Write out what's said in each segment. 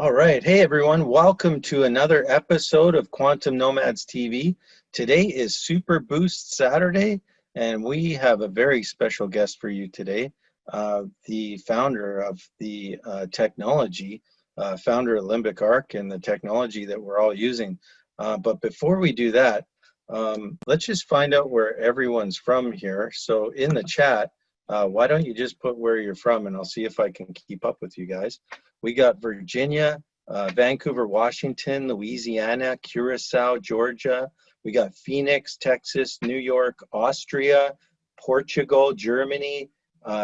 All right. Hey, everyone. Welcome to another episode of Quantum Nomads TV. Today is Super Boost Saturday, and we have a very special guest for you today. The founder of the technology, founder of Limbic Arc and the technology that we're all using. But before we do that, let's just find out where everyone's from here. So in the chat, why don't you just put where you're from, and I'll see if I can keep up with you guys. We got Virginia, Vancouver, Washington, Louisiana, Curacao, Georgia. We got Phoenix, Texas, New York, Austria, Portugal, Germany,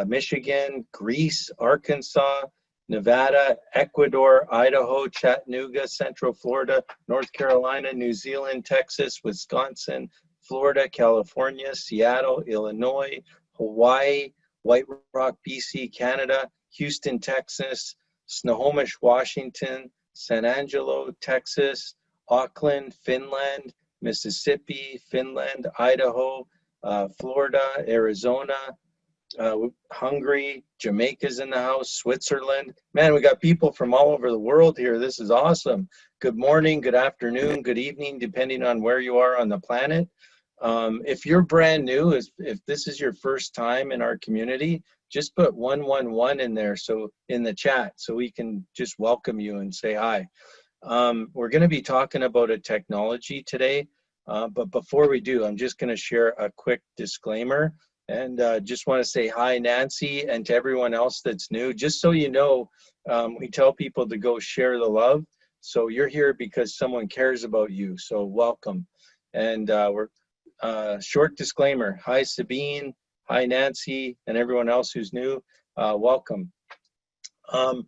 Michigan, Greece, Arkansas, Nevada, Ecuador, Idaho, Chattanooga, Central Florida, North Carolina, New Zealand, Texas, Wisconsin, Florida, California, Seattle, Illinois, Hawaii, White Rock, BC, Canada, Houston, Texas, Snohomish, Washington, San Angelo, Texas, Auckland, Finland, Mississippi, Finland, Idaho, Florida, Arizona, Hungary, Jamaica's in the house, Switzerland. Man, we got people from all over the world here. This is awesome. Good morning, good afternoon, good evening, depending on where you are on the planet. If you're brand new, if this is your first time in our community, just put 111 in there, so in the chat, so we can just welcome you and say hi. We're going to be talking about a technology today, but before we do, I'm just going to share a quick disclaimer, and just want to say hi, Nancy, and to everyone else that's new. Just so you know, we tell people to go share the love, so you're here because someone cares about you, so welcome. And short disclaimer, hi Sabine, hi Nancy, and everyone else who's new, welcome. We're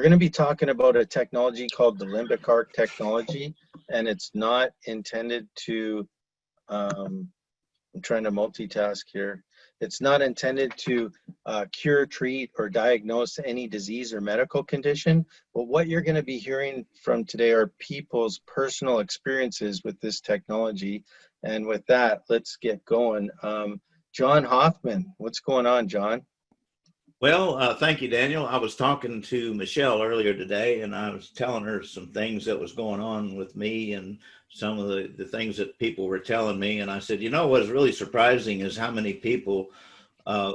going to be talking about a technology called the Limbic Arc technology, and it's not intended to, I'm trying to multitask here. It's not intended to cure, treat, or diagnose any disease or medical condition, but what you're going to be hearing from today are people's personal experiences with this technology. And with that, let's get going. John Hoffman, what's going on, John? Well, thank you, Daniel. I was talking to Michelle earlier today, and I was telling her some things that was going on with me and some of the things that people were telling me. And I said, you know, what is really surprising is how many people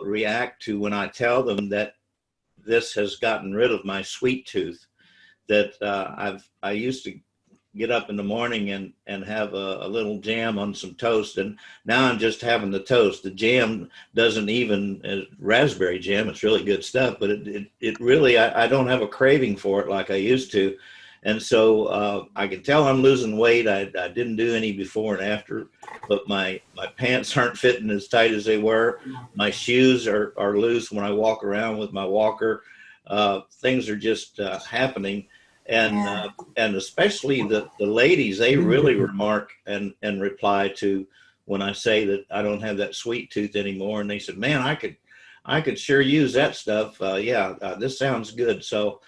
react to when I tell them that this has gotten rid of my sweet tooth, that I used to get up in the morning and have a little jam on some toast, and now I'm just having the toast. The jam doesn't even raspberry jam. It's really good stuff, but it really, I don't have a craving for it like I used to. And so I can tell I'm losing weight. I didn't do any before and after, but my pants aren't fitting as tight as they were. My shoes are loose when I walk around with my walker. Things are just happening. And especially the ladies, they really remark and reply to when I say that I don't have that sweet tooth anymore. And they said, man, I could sure use that stuff. This sounds good. So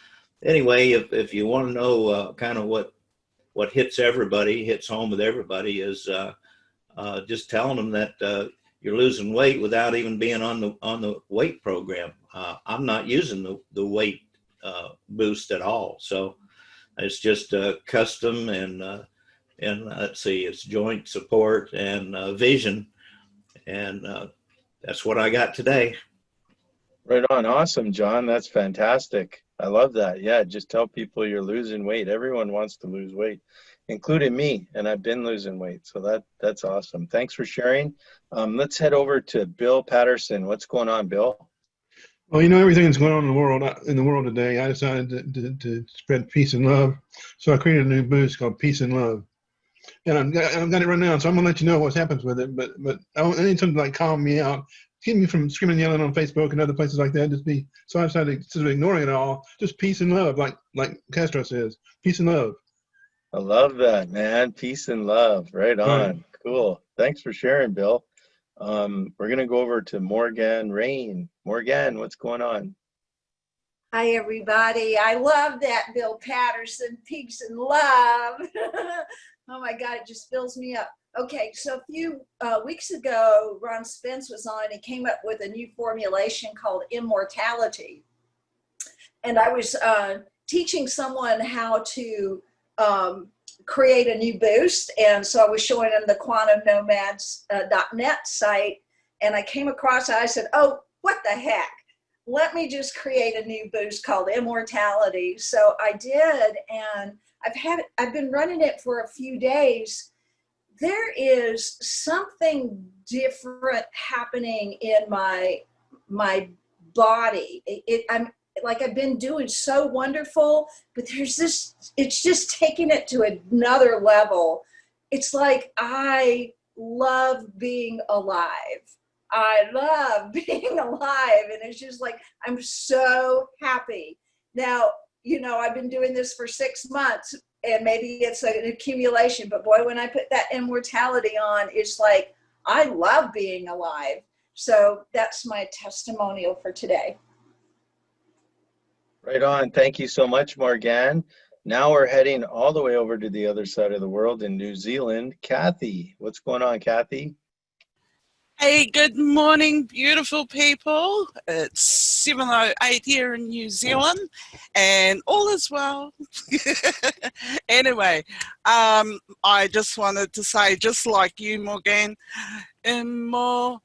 anyway, if you want to know kind of what hits home with everybody is just telling them that you're losing weight without even being on the weight program. I'm not using the weight boost at all. So it's just custom and let's see, it's joint support and vision, and that's what I got today. Right on. Awesome, John. That's fantastic. I love that. Yeah, just tell people you're losing weight. Everyone wants to lose weight, including me, and I've been losing weight. So that's awesome. Thanks for sharing. Let's head over to Bill Patterson. What's going on, Bill? Well, you know, everything that's going on in the world today, I decided to spread peace and love. So I created a new boost called Peace and Love. And I've got it right now, so I'm going to let you know what happens with it. But I need something to like calm me out, keep me from screaming and yelling on Facebook and other places like that. So I decided to ignoring it all, just peace and love, like Castro says, peace and love. I love that, man. Peace and love. Right on. Right. Cool. Thanks for sharing, Bill. We're going to go over to Morgan Rain. Morgan, what's going on? Hi, everybody. I love that, Bill Patterson, peace and love. Oh, my God, it just fills me up. Okay, so a few weeks ago, Ron Spence was on. He came up with a new formulation called immortality. And I was teaching someone how to create a new boost. And so I was showing them the quantumnomads.net site, and I came across it. I said, oh, what the heck? Let me just create a new boost called Immortality. So I did, and I've been running it for a few days. There is something different happening in my body. I'm like, I've been doing so wonderful, but there's this, it's just taking it to another level. It's like, I love being alive. I love being alive. And it's just like, I'm so happy. Now, you know, I've been doing this for 6 months, and maybe it's an accumulation, but boy, when I put that immortality on, it's like, I love being alive. So that's my testimonial for today. Right on. Thank you so much, Morgan. Now we're heading all the way over to the other side of the world in New Zealand. Kathy, what's going on, Kathy? Hey, good morning, beautiful people. It's 7:08 here in New Zealand, and all is well. Anyway, I just wanted to say, just like you, Morgan, immortality.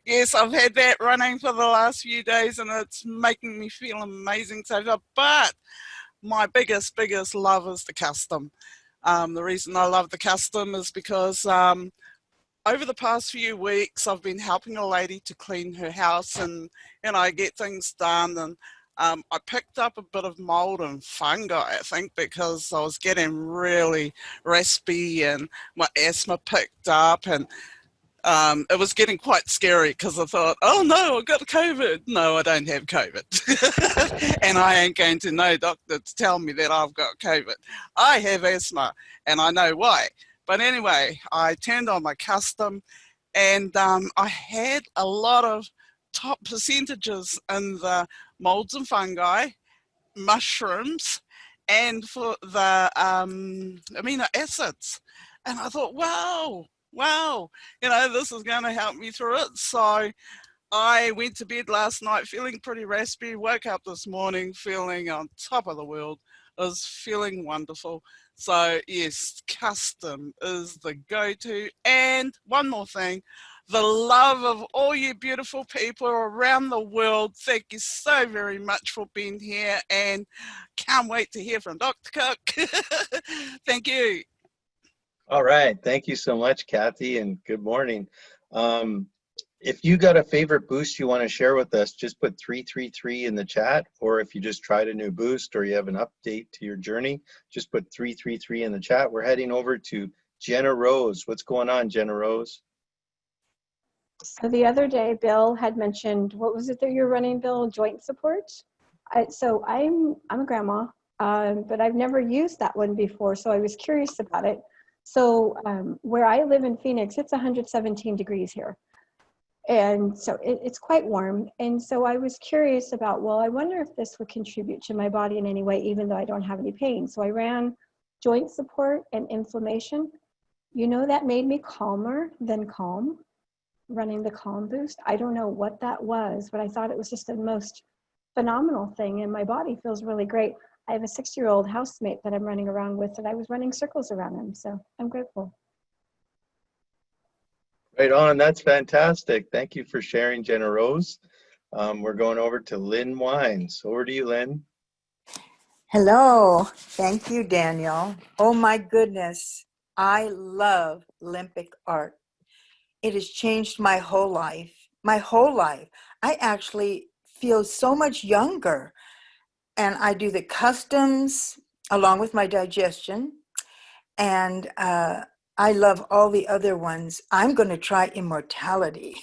Yes, I've had that running for the last few days, and it's making me feel amazing so far. But my biggest love is the custom. The reason I love the custom is because over the past few weeks, I've been helping a lady to clean her house and, you know, get things done. And I picked up a bit of mold and fungi, I think, because I was getting really raspy and my asthma picked up, and it was getting quite scary because I thought, oh no, I've got COVID. No, I don't have COVID. And I ain't going to no doctor to tell me that I've got COVID. I have asthma, and I know why. But anyway, I turned on my custom, and I had a lot of top percentages in the molds and fungi, mushrooms, and for the amino acids. And I thought, wow, you know, this is going to help me through it. So I went to bed last night feeling pretty raspy, woke up this morning feeling on top of the world. I was feeling wonderful. So yes, custom is the go-to. And one more thing, the love of all you beautiful people around the world. Thank you so very much for being here, and can't wait to hear from Dr. Cook. Thank you. All right. Thank you so much, Kathy, and good morning. If you got a favorite boost you want to share with us, just put 333 in the chat, or if you just tried a new boost or you have an update to your journey, just put 333 in the chat. We're heading over to Jenna Rose. What's going on, Jenna Rose? So the other day, Bill had mentioned, what was it that you're running, Bill? Joint support? So I'm a grandma, but I've never used that one before, so I was curious about it. So where I live in Phoenix, it's 117 degrees here. And so it's quite warm. And so I was curious about, well, I wonder if this would contribute to my body in any way, even though I don't have any pain. So I ran joint support and inflammation. You know, that made me calmer than calm, running the Calm Boost. I don't know what that was, but I thought it was just the most phenomenal thing, and my body feels really great. I have a 60-year-old housemate that I'm running around with, and I was running circles around him, so I'm grateful. Right on. That's fantastic. Thank you for sharing, Jenna Rose. We're going over to Lynn Wines. Over to you, Lynn. Hello. Thank you, Daniel. Oh my goodness. I love Limbic Arc. It has changed my whole life. My whole life. I actually feel so much younger. And I do the customs along with my digestion. And I love all the other ones. I'm going to try Immortality.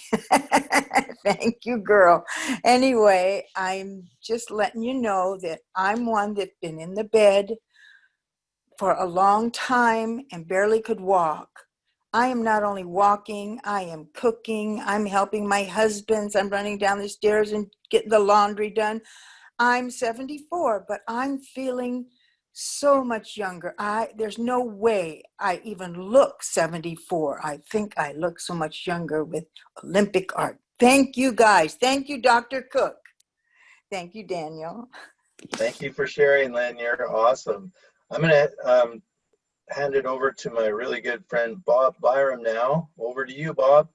Thank you, girl. Anyway, I'm just letting you know that I'm one that's been in the bed for a long time and barely could walk. I am not only walking, I am cooking, I'm helping my husband, I'm running down the stairs and getting the laundry done. I'm 74, but I'm feeling so much younger. There's no way I even look 74. I think I look so much younger with Limbic Arc. Thank you, guys. Thank you, Dr. Cook. Thank you, Daniel. Thank you for sharing, Lynn. You're awesome. I'm going to hand it over to my really good friend, Bob Byram now. Over to you, Bob.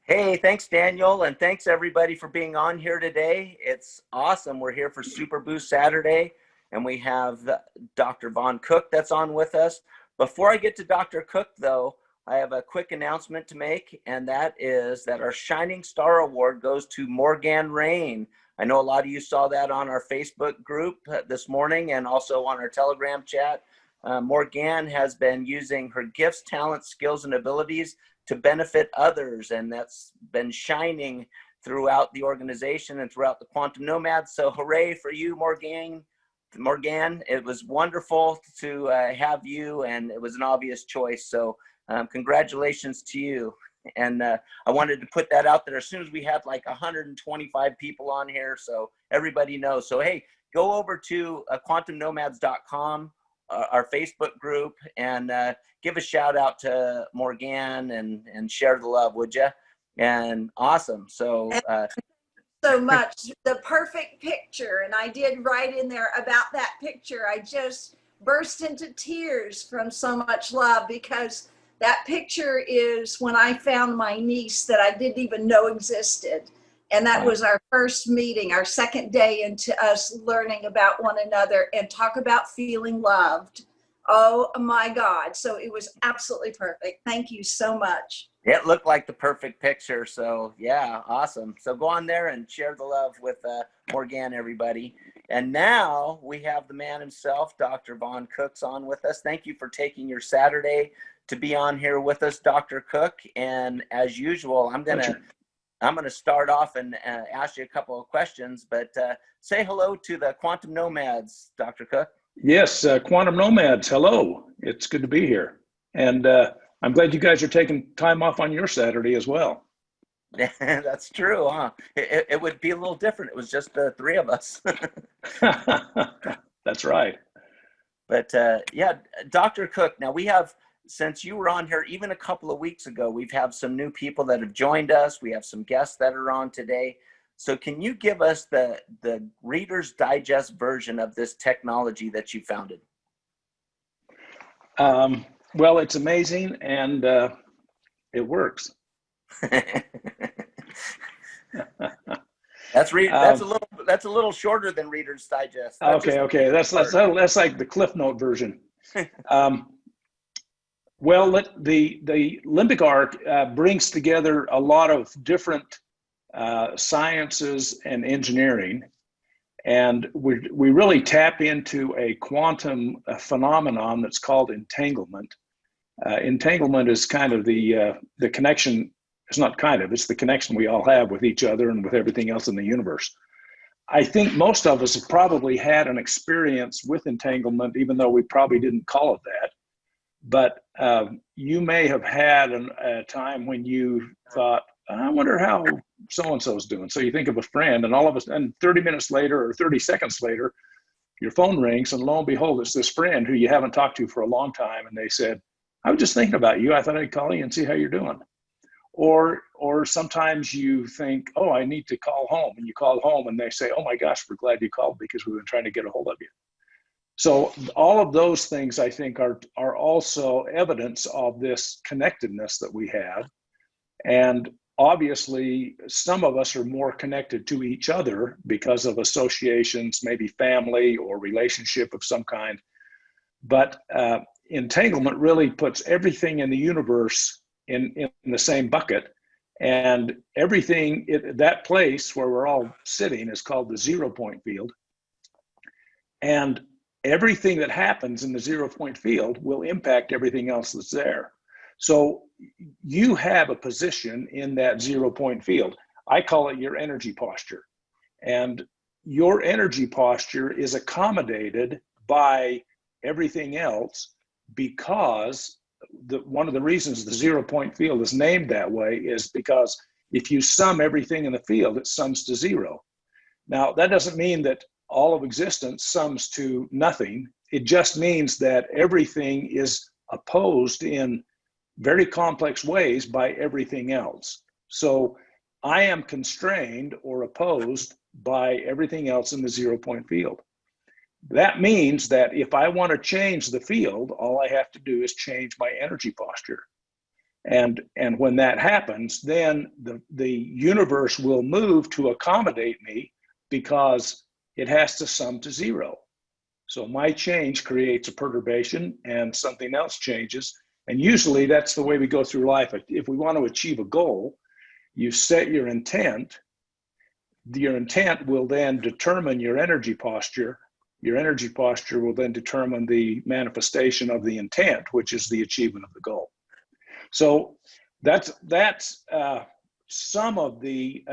Hey, thanks, Daniel, and thanks everybody for being on here today. It's awesome. We're here for Super Boost Saturday, and we have Dr. Vaughn Cook that's on with us. Before I get to Dr. Cook, though, I have a quick announcement to make, and that is that our Shining Star Award goes to Morgan Rain. I know a lot of you saw that on our Facebook group this morning and also on our Telegram chat. Morgan has been using her gifts, talents, skills, and abilities to benefit others, and that's been shining throughout the organization and throughout the Quantum Nomads. So hooray for you, Morgan. Morgan, it was wonderful to have you, and it was an obvious choice. So congratulations to you. And I wanted to put that out there as soon as we had like 125 people on here, so everybody knows. So hey, go over to quantumnomads.com, our Facebook group, and give a shout out to Morgan and share the love, would you? And awesome. So so much. The perfect picture. And I did write in there about that picture. I just burst into tears from so much love, because that picture is when I found my niece that I didn't even know existed. And that was our first meeting, our second day into us learning about one another and talk about feeling loved. Oh my God. So it was absolutely perfect. Thank you so much. it looked like the perfect picture. So yeah, awesome. So go on there and share the love with Morgan, everybody. And now we have the man himself, Dr. Vaughn Cook's on with us. Thank you for taking your Saturday to be on here with us, Dr. Cook. And as usual, I'm gonna start off and ask you a couple of questions, but say hello to the Quantum Nomads, Dr. Cook. Yes, Quantum Nomads, hello. It's good to be here. And I'm glad you guys are taking time off on your Saturday as well. That's true, huh? It would be a little different. It was just the three of us. That's right. But yeah, Dr. Cook, now we have, since you were on here even a couple of weeks ago, we've had some new people that have joined us. We have some guests that are on today. So can you give us the Reader's Digest version of this technology that you founded? Well, it's amazing, and it works. That's a little shorter than Reader's Digest. Okay. That's like the Cliff Note version. Well, the Limbic Arc brings together a lot of different sciences and engineering, and we really tap into a quantum phenomenon that's called entanglement. Entanglement is kind of the connection. It's not kind of, it's the connection we all have with each other and with everything else in the universe. I think most of us have probably had an experience with entanglement, even though we probably didn't call it that. But you may have had a time when you thought, I wonder how so-and-so's doing. So you think of a friend, and all of a sudden 30 minutes later or 30 seconds later, your phone rings, and lo and behold, it's this friend who you haven't talked to for a long time. And they said, I was just thinking about you. I thought I'd call you and see how you're doing. Or sometimes you think, oh, I need to call home. And you call home and they say, oh my gosh, we're glad you called because we've been trying to get a hold of you. So all of those things, I think, are also evidence of this connectedness that we have. And obviously, some of us are more connected to each other because of associations, maybe family or relationship of some kind. But entanglement really puts everything in the universe in the same bucket. And everything, that place where we're all sitting is called the 0 point field. And everything that happens in the 0 point field will impact everything else that's there. So you have a position in that 0 point field. I call it your energy posture. And your energy posture is accommodated by everything else because one of the reasons the 0 point field is named that way is because if you sum everything in the field, it sums to zero. Now, that doesn't mean that all of existence sums to nothing. It just means that everything is opposed in very complex ways by everything else. So I am constrained or opposed by everything else in the 0-point field. That means that if I want to change the field, all I have to do is change my energy posture. And when that happens, then the universe will move to accommodate me because it has to sum to 0. So my change creates a perturbation and something else changes. And usually that's the way we go through life. If we want to achieve a goal, you set your intent. Your intent will then determine your energy posture. Your energy posture will then determine the manifestation of the intent, which is the achievement of the goal. So that's some of the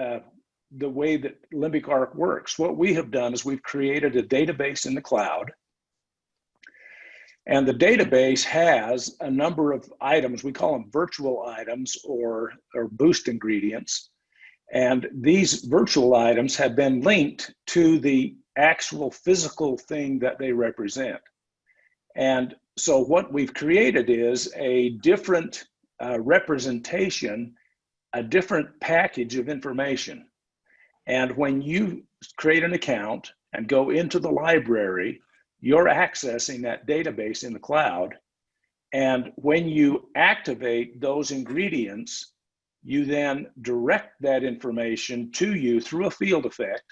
way that Limbic Arc works. What we have done is we've created a database in the cloud. And the database has a number of items. We call them virtual items or boost ingredients. And these virtual items have been linked to the actual physical thing that they represent. And so what we've created is a different representation, a different package of information. And when you create an account and go into the library, you're accessing that database in the cloud. And when you activate those ingredients, you then direct that information to you through a field effect.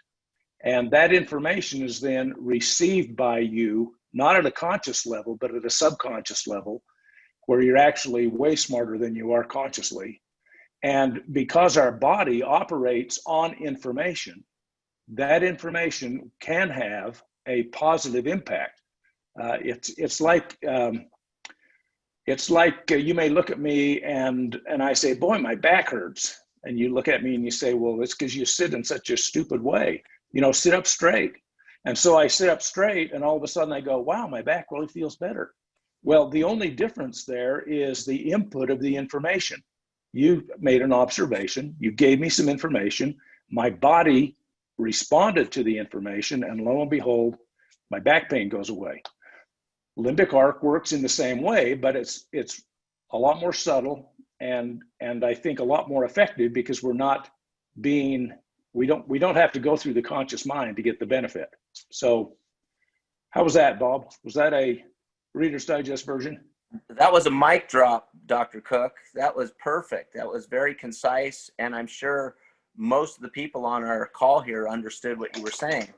And that information is then received by you, not at a conscious level, but at a subconscious level, where you're actually way smarter than you are consciously. And because our body operates on information, that information can have a positive impact. It's like you may look at me and I say, boy, my back hurts. And you look at me and you say, well, it's because you sit in such a stupid way. You know, sit up straight. And so I sit up straight and all of a sudden I go, wow, my back really feels better. Well, the only difference there is the input of the information. You made an observation, you gave me some information, my body responded to the information, and lo and behold, my back pain goes away. Limbic Arc works in the same way, but it's a lot more subtle and I think a lot more effective because we don't have to go through the conscious mind to get the benefit. So how was that, Bob? Was that a Reader's Digest version? That was a mic drop, Dr. Cook. That was perfect. That was very concise. And I'm sure most of the people on our call here understood what you were saying.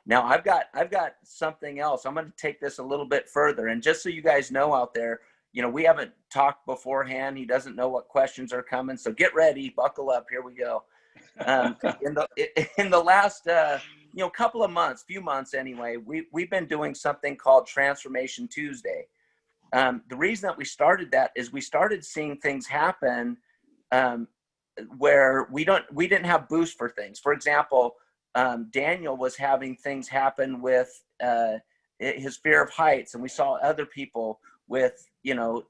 Now I've got something else. I'm going to take this a little bit further. And just so you guys know out there, you know, we haven't talked beforehand. He doesn't know what questions are coming. So get ready, buckle up. Here we go. In the last, couple of months, few months anyway, we've been doing something called Transformation Tuesday. The reason that we started that is we started seeing things happen where we didn't have boost for things. For example, Daniel was having things happen with his fear of heights, and we saw other people with,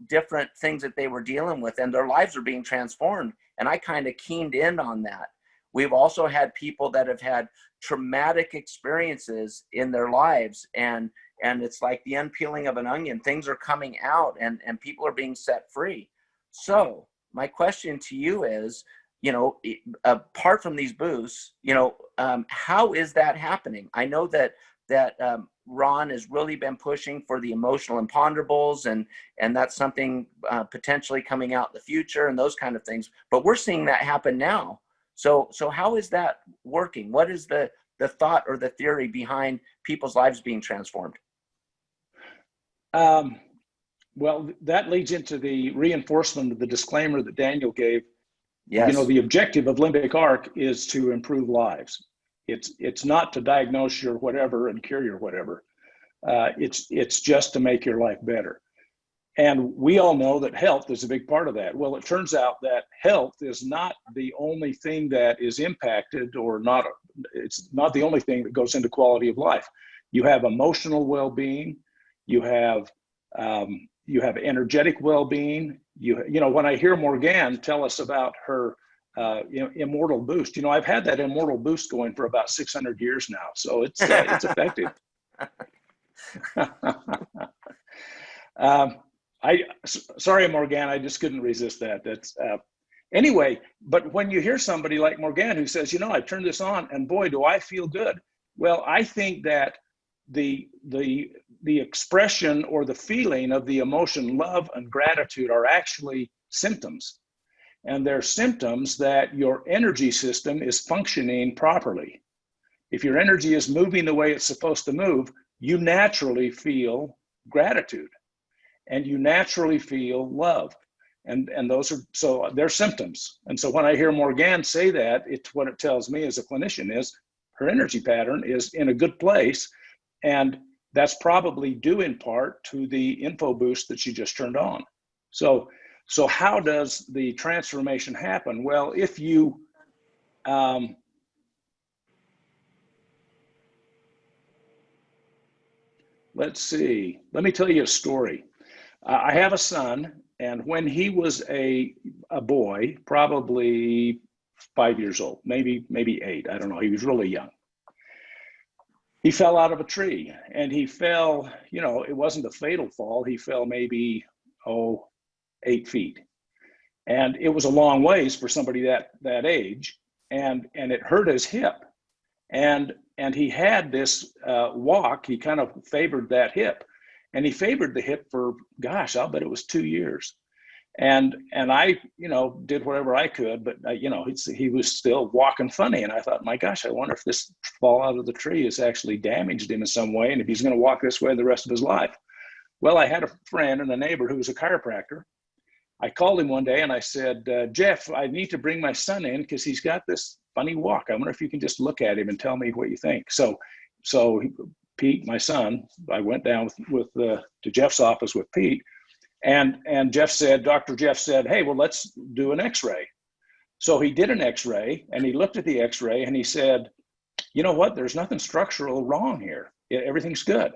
different things that they were dealing with, and their lives are being transformed. And I kind of keyed in on that. We've also had people that have had traumatic experiences in their lives, and it's like the unpeeling of an onion. Things are coming out and people are being set free. So my question to you is, apart from these boosts, how is that happening? I know that Ron has really been pushing for the emotional imponderables, and that's something potentially coming out in the future and those kind of things. But we're seeing that happen now. So how is that working? What is the thought or the theory behind people's lives being transformed? Well, that leads into the reinforcement of the disclaimer that Daniel gave. Yes. The objective of Limbic Arc is to improve lives. It's not to diagnose your whatever and cure your whatever. It's just to make your life better. And we all know that health is a big part of that. Well, it turns out that health is not the only thing that is impacted, or not. It's not the only thing that goes into quality of life. You have emotional well-being. You have energetic well-being. When I hear Morgane tell us about her immortal boost, I've had that immortal boost going for about 600 years now, so it's effective. Sorry, Morgane, I just couldn't resist that. Anyway, but when you hear somebody like Morgan who says, I turned this on and boy, do I feel good. Well, I think that the expression or the feeling of the emotion love and gratitude are actually symptoms. And they're symptoms that your energy system is functioning properly. If your energy is moving the way it's supposed to move, you naturally feel gratitude and you naturally feel love. And those are, so they're symptoms. And so when I hear Morgan say that, what it tells me as a clinician is her energy pattern is in a good place. And that's probably due in part to the info boost that she just turned on. So how does the transformation happen? Well, if you, let's see, let me tell you a story. I have a son, and when he was a boy, probably 5 years old, maybe 8, I don't know, he was really young. He fell out of a tree, and he fell, it wasn't a fatal fall. He fell maybe, 8 feet. And it was a long ways for somebody that age, and it hurt his hip. And he had this walk, he kind of favored that hip. And he favored the hip for, gosh, I'll bet it was 2 years. And I, did whatever I could, but he was still walking funny. And I thought, my gosh, I wonder if this fall out of the tree has actually damaged him in some way, and if he's going to walk this way the rest of his life. Well, I had a friend and a neighbor who was a chiropractor. I called him one day and I said, Jeff, I need to bring my son in because he's got this funny walk. I wonder if you can just look at him and tell me what you think. So Pete, my son, I went down to Jeff's office with Pete, and Dr. Jeff said, hey, well, let's do an x-ray. So he did an x-ray, and he looked at the x-ray and he said, you know what, there's nothing structural wrong here. Everything's good.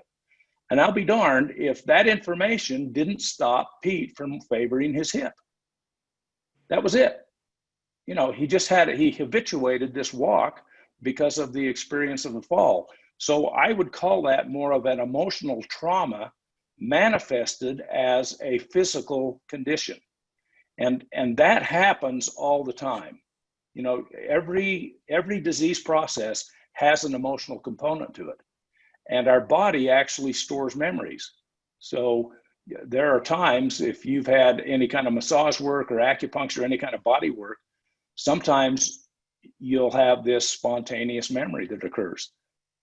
And I'll be darned if that information didn't stop Pete from favoring his hip. That was it. He habituated this walk because of the experience of the fall. So I would call that more of an emotional trauma manifested as a physical condition. And that happens all the time. Every disease process has an emotional component to it. And our body actually stores memories. So there are times, if you've had any kind of massage work or acupuncture, any kind of body work, sometimes you'll have this spontaneous memory that occurs.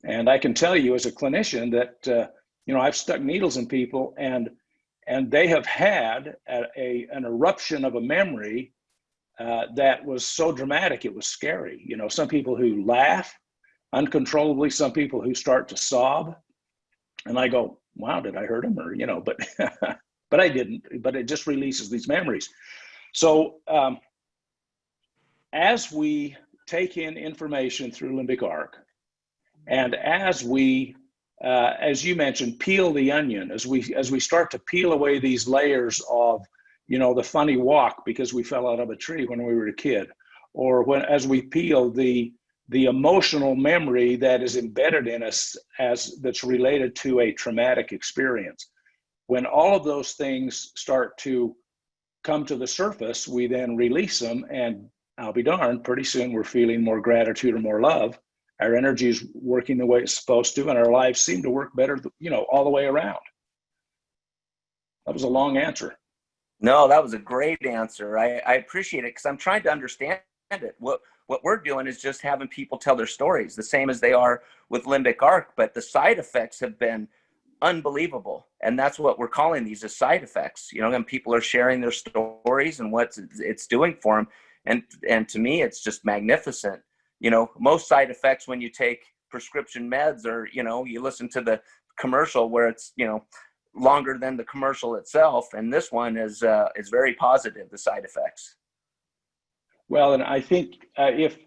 And I can tell you as a clinician that, I've stuck needles in people and they have had an eruption of a memory that was so dramatic, it was scary. Some people who laugh uncontrollably, some people who start to sob, and I go, wow, did I hurt him? Or, but but I didn't, but it just releases these memories. So as we take in information through Limbic Arc, and as we as you mentioned, peel the onion, as we start to peel away these layers of the funny walk because we fell out of a tree when we were a kid, or as we peel the emotional memory that is embedded in us that's related to a traumatic experience. When all of those things start to come to the surface, we then release them, and I'll be darned, pretty soon we're feeling more gratitude or more love. Our energy is working the way it's supposed to, and our lives seem to work better, all the way around. That was a long answer. No, that was a great answer. I appreciate it because I'm trying to understand it. What we're doing is just having people tell their stories, the same as they are with Limbic Arc, but the side effects have been unbelievable. And that's what we're calling these as side effects, and people are sharing their stories and what it's doing for them. And to me, it's just magnificent. Most side effects when you take prescription meds or, you listen to the commercial where it's, longer than the commercial itself. And this one is very positive, the side effects. Well, and I think if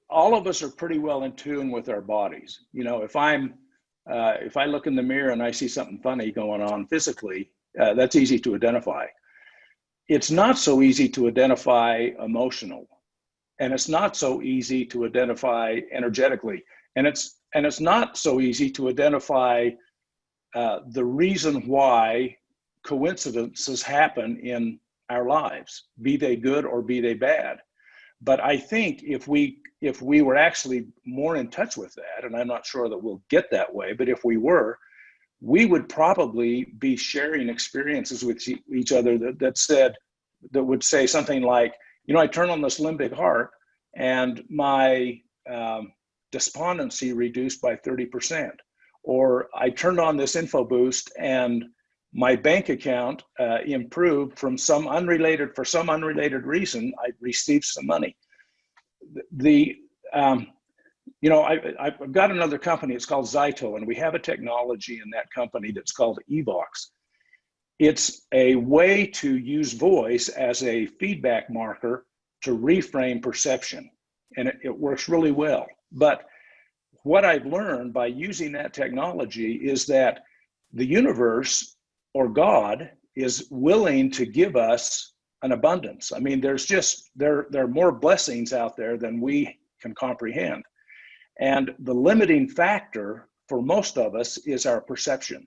all of us are pretty well in tune with our bodies, if I look in the mirror and I see something funny going on physically, that's easy to identify. It's not so easy to identify emotional, and it's not so easy to identify energetically, and it's not so easy to identify the reason why coincidences happen in our lives, be they good or be they bad. But I think if we were actually more in touch with that, and I'm not sure that we'll get that way, but if we were, we would probably be sharing experiences with each other that would say something like, I turn on this limbic arc and my despondency reduced by 30%. Or I turned on this info boost and my bank account improved for some unrelated reason. I received some money. I've got another company, it's called Zyto, and we have a technology in that company that's called Evox. It's a way to use voice as a feedback marker to reframe perception, and it works really well. But what I've learned by using that technology is that the universe or God is willing to give us an abundance. I mean, there are more blessings out there than we can comprehend. And the limiting factor for most of us is our perception.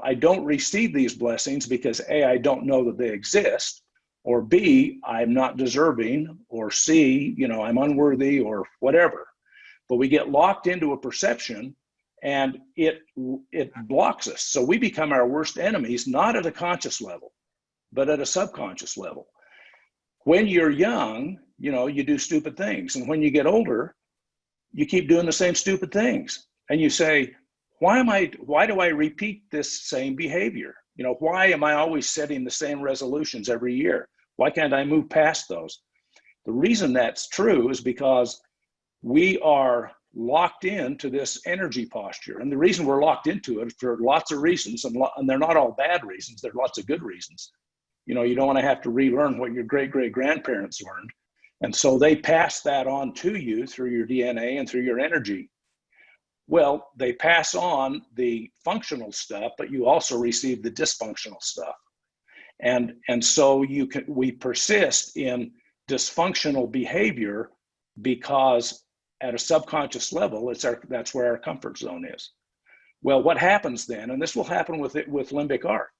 I don't receive these blessings because A, I don't know that they exist, or B, I'm not deserving, or C, I'm unworthy or whatever. But we get locked into a perception and it blocks us. So we become our worst enemies, not at a conscious level, but at a subconscious level. When you're young, you do stupid things. And when you get older, you keep doing the same stupid things. And you say, why do I repeat this same behavior? Why am I always setting the same resolutions every year? Why can't I move past those? The reason that's true is because we are locked into this energy posture. And the reason we're locked into it for lots of reasons, and they're not all bad reasons, there are lots of good reasons. You don't want to have to relearn what your great-great-grandparents learned. And so they pass that on to you through your DNA and through your energy. Well, they pass on the functional stuff, but you also receive the dysfunctional stuff. And so we persist in dysfunctional behavior because at a subconscious level, that's where our comfort zone is. Well, what happens then, and this will happen with Limbic Arc,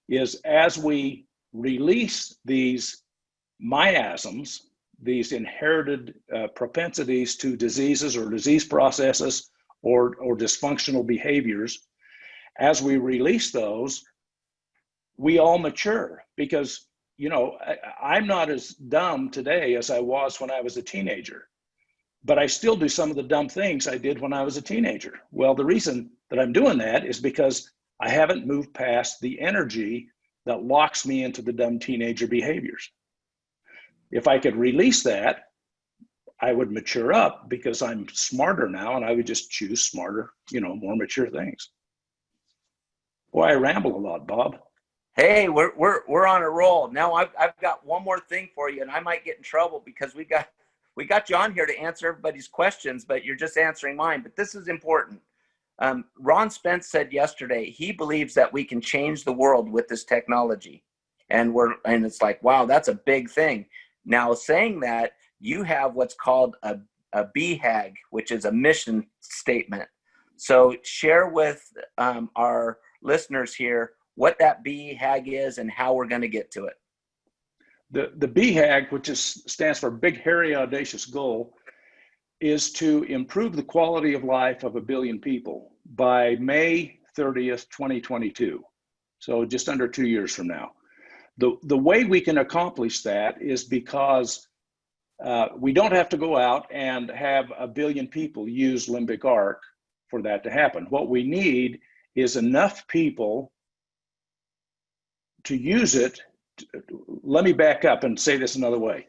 is as we release these miasms, these inherited propensities to diseases or disease processes or dysfunctional behaviors, as we release those, we all mature because, I'm not as dumb today as I was when I was a teenager, but I still do some of the dumb things I did when I was a teenager. Well, the reason that I'm doing that is because I haven't moved past the energy that locks me into the dumb teenager behaviors. If I could release that, I would mature up because I'm smarter now and I would just choose smarter, more mature things. Boy, I ramble a lot, Bob. Hey, we're on a roll. Now I've got one more thing for you, and I might get in trouble because we got you on here to answer everybody's questions, but you're just answering mine. But this is important. Ron Spence said yesterday he believes that we can change the world with this technology, and it's like, wow, that's a big thing. Now, saying that, you have what's called a BHAG, which is a mission statement. So share with our listeners here what that BHAG is and how we're going to get to it. The BHAG, which stands for Big Hairy Audacious Goal, is to improve the quality of life of 1 billion people by May 30th, 2022. So just under 2 years from now. The way we can accomplish that is because we don't have to go out and have 1 billion people use Limbic Arc for that to happen. What we need is enough people to use it. Let me back up and say this another way.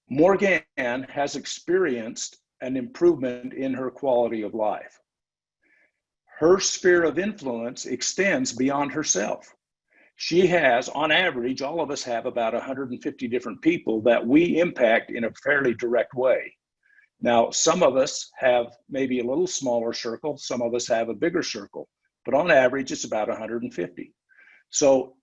Morgan has experienced an improvement in her quality of life. Her sphere of influence extends beyond herself. She has, on average, all of us have about 150 different people that we impact in a fairly direct way. Now, some of us have maybe a little smaller circle, some of us have a bigger circle, but on average, it's about 150. So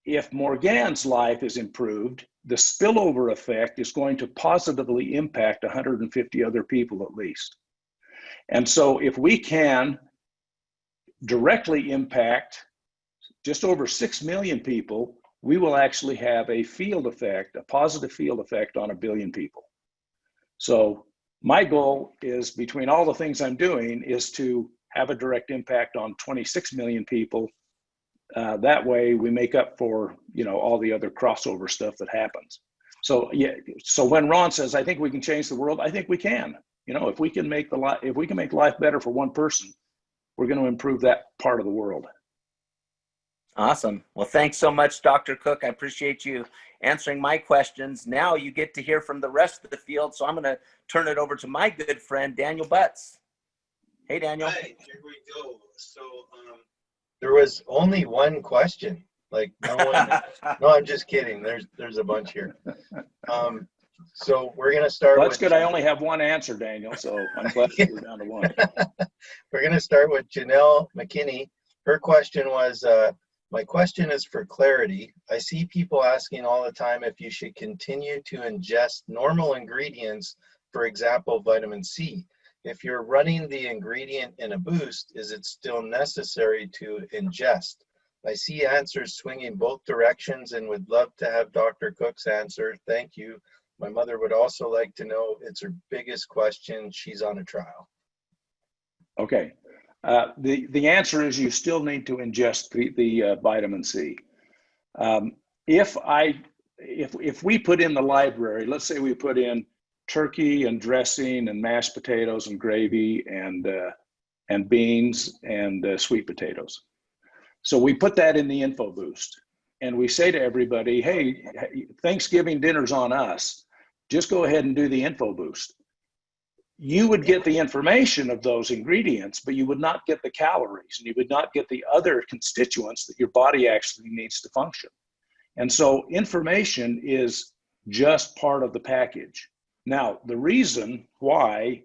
if Morgan's life is improved, the spillover effect is going to positively impact 150 other people at least. And so if we can directly impact just over 6 million people we will actually have a field effect, a positive field effect on 1 billion people. So my goal is, between all the things I'm doing, is to have a direct impact on 26 million people. That way we make up for, all the other crossover stuff that happens. So yeah, so when Ron says, I think we can change the world, I think we can. If we can make life better for one person, we're going to improve that part of the world. Awesome. Well, thanks so much, Dr. Cook. I appreciate you answering my questions. Now you get to hear from the rest of the field. So I'm going to turn it over to my good friend, Daniel Butts. Hey, Daniel. Hi, here we go. So there was only one question. Like, no one, no, I'm just kidding. There's a bunch here. So we're going to start Well, with. that's good. I only have one answer, Daniel. So I'm glad we're down to one. We're going to start with Janelle McKinney. Her question was, my question is for clarity. I see people asking all the time if you should continue to ingest normal ingredients, for example, vitamin C. If you're running the ingredient in a boost, is it still necessary to ingest? I see answers swinging both directions and would love to have Dr. Cook's answer. Thank you. My mother would also like to know. It's her biggest question. She's on a trial. Okay. The answer is you still need to ingest the vitamin C. If we put in the library, let's say we put in turkey and dressing and mashed potatoes and gravy and beans and sweet potatoes. So we put that in the info boost and we say to everybody, hey, Thanksgiving dinner's on us. Just go ahead and do the info boost. You would get the information of those ingredients, but you would not get the calories and you would not get the other constituents that your body actually needs to function. And so information is just part of the package. Now, the reason why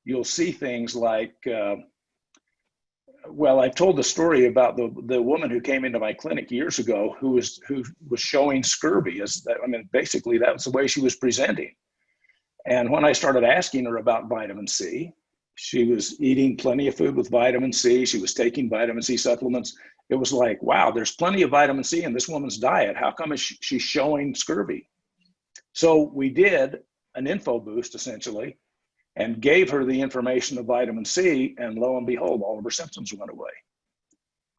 you'll see things like, well, I've told the story about the woman who came into my clinic years ago who was showing scurvy. Basically that was the way she was presenting. And when I started asking her about vitamin C, she was eating plenty of food with vitamin C. She was taking vitamin C supplements. It was like, wow, there's plenty of vitamin C in this woman's diet. How come she's showing scurvy? So we did an info boost essentially and gave her the information of vitamin C, and lo and behold, all of her symptoms went away.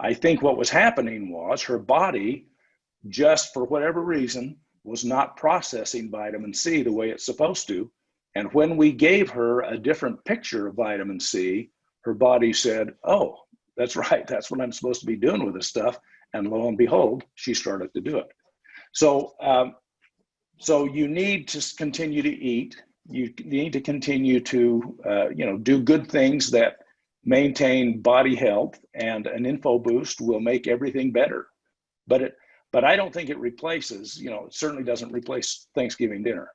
I think what was happening was her body, just for whatever reason, was not processing vitamin C the way it's supposed to. And when we gave her a different picture of vitamin C, her body said, oh, that's right, that's what I'm supposed to be doing with this stuff. And lo and behold, she started to do it. So, so you need to continue to eat. You need to continue to, do good things that maintain body health, and an info boost will make everything better. But I don't think it replaces, it certainly doesn't replace Thanksgiving dinner.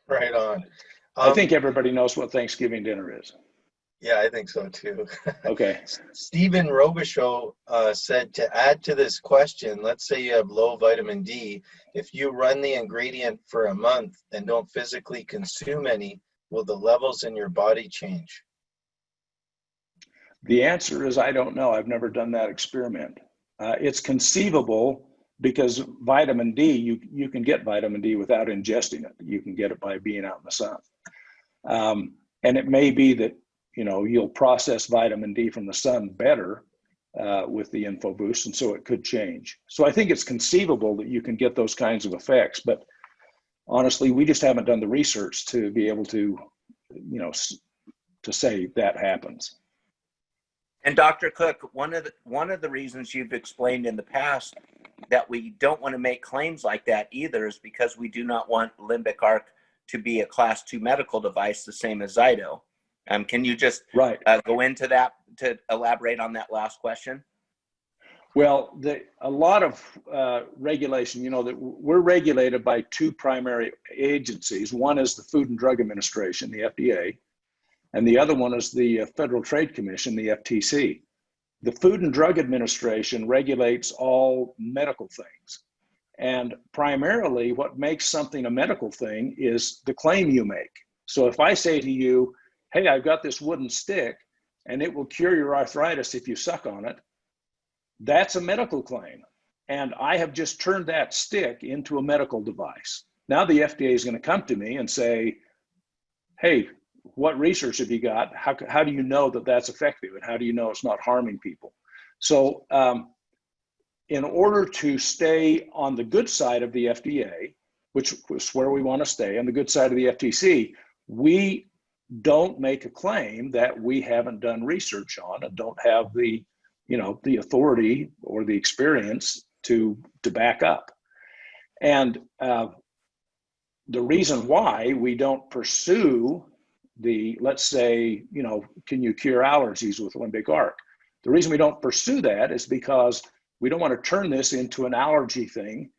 Right on. I think everybody knows what Thanksgiving dinner is. Yeah, I think so too. Okay. Stephen Robichaud said, to add to this question, let's say you have low vitamin D. If you run the ingredient for a month and don't physically consume any, will the levels in your body change? The answer is I don't know. I've never done that experiment. It's conceivable because vitamin D, you can get vitamin D without ingesting it. You can get it by being out in the sun. And it may be that, you'll process vitamin D from the sun better with the info boost, and so it could change. So I think it's conceivable that you can get those kinds of effects, but honestly, we just haven't done the research to be able to, to say that happens. And Dr. Cook, one of the reasons you've explained in the past that we don't want to make claims like that either is because we do not want Limbic Arc to be a class 2 medical device, the same as Zyto. Can you just go into that to elaborate on that last question? Well, a lot of regulation, that we're regulated by two primary agencies. One is the Food and Drug Administration, the FDA, and the other one is the Federal Trade Commission, the FTC. The Food and Drug Administration regulates all medical things. And primarily what makes something a medical thing is the claim you make. So if I say to you, hey, I've got this wooden stick and it will cure your arthritis if you suck on it, that's a medical claim. And I have just turned that stick into a medical device. Now the FDA is going to come to me and say, hey, what research have you got? How do you know that that's effective? And how do you know it's not harming people? So in order to stay on the good side of the FDA, which is where we want to stay, on the good side of the FTC, we don't make a claim that we haven't done research on and don't have the, the authority or the experience to back up. And the reason why we don't pursue the, let's say, can you cure allergies with Limbic Arc? The reason we don't pursue that is because we don't want to turn this into an allergy thing,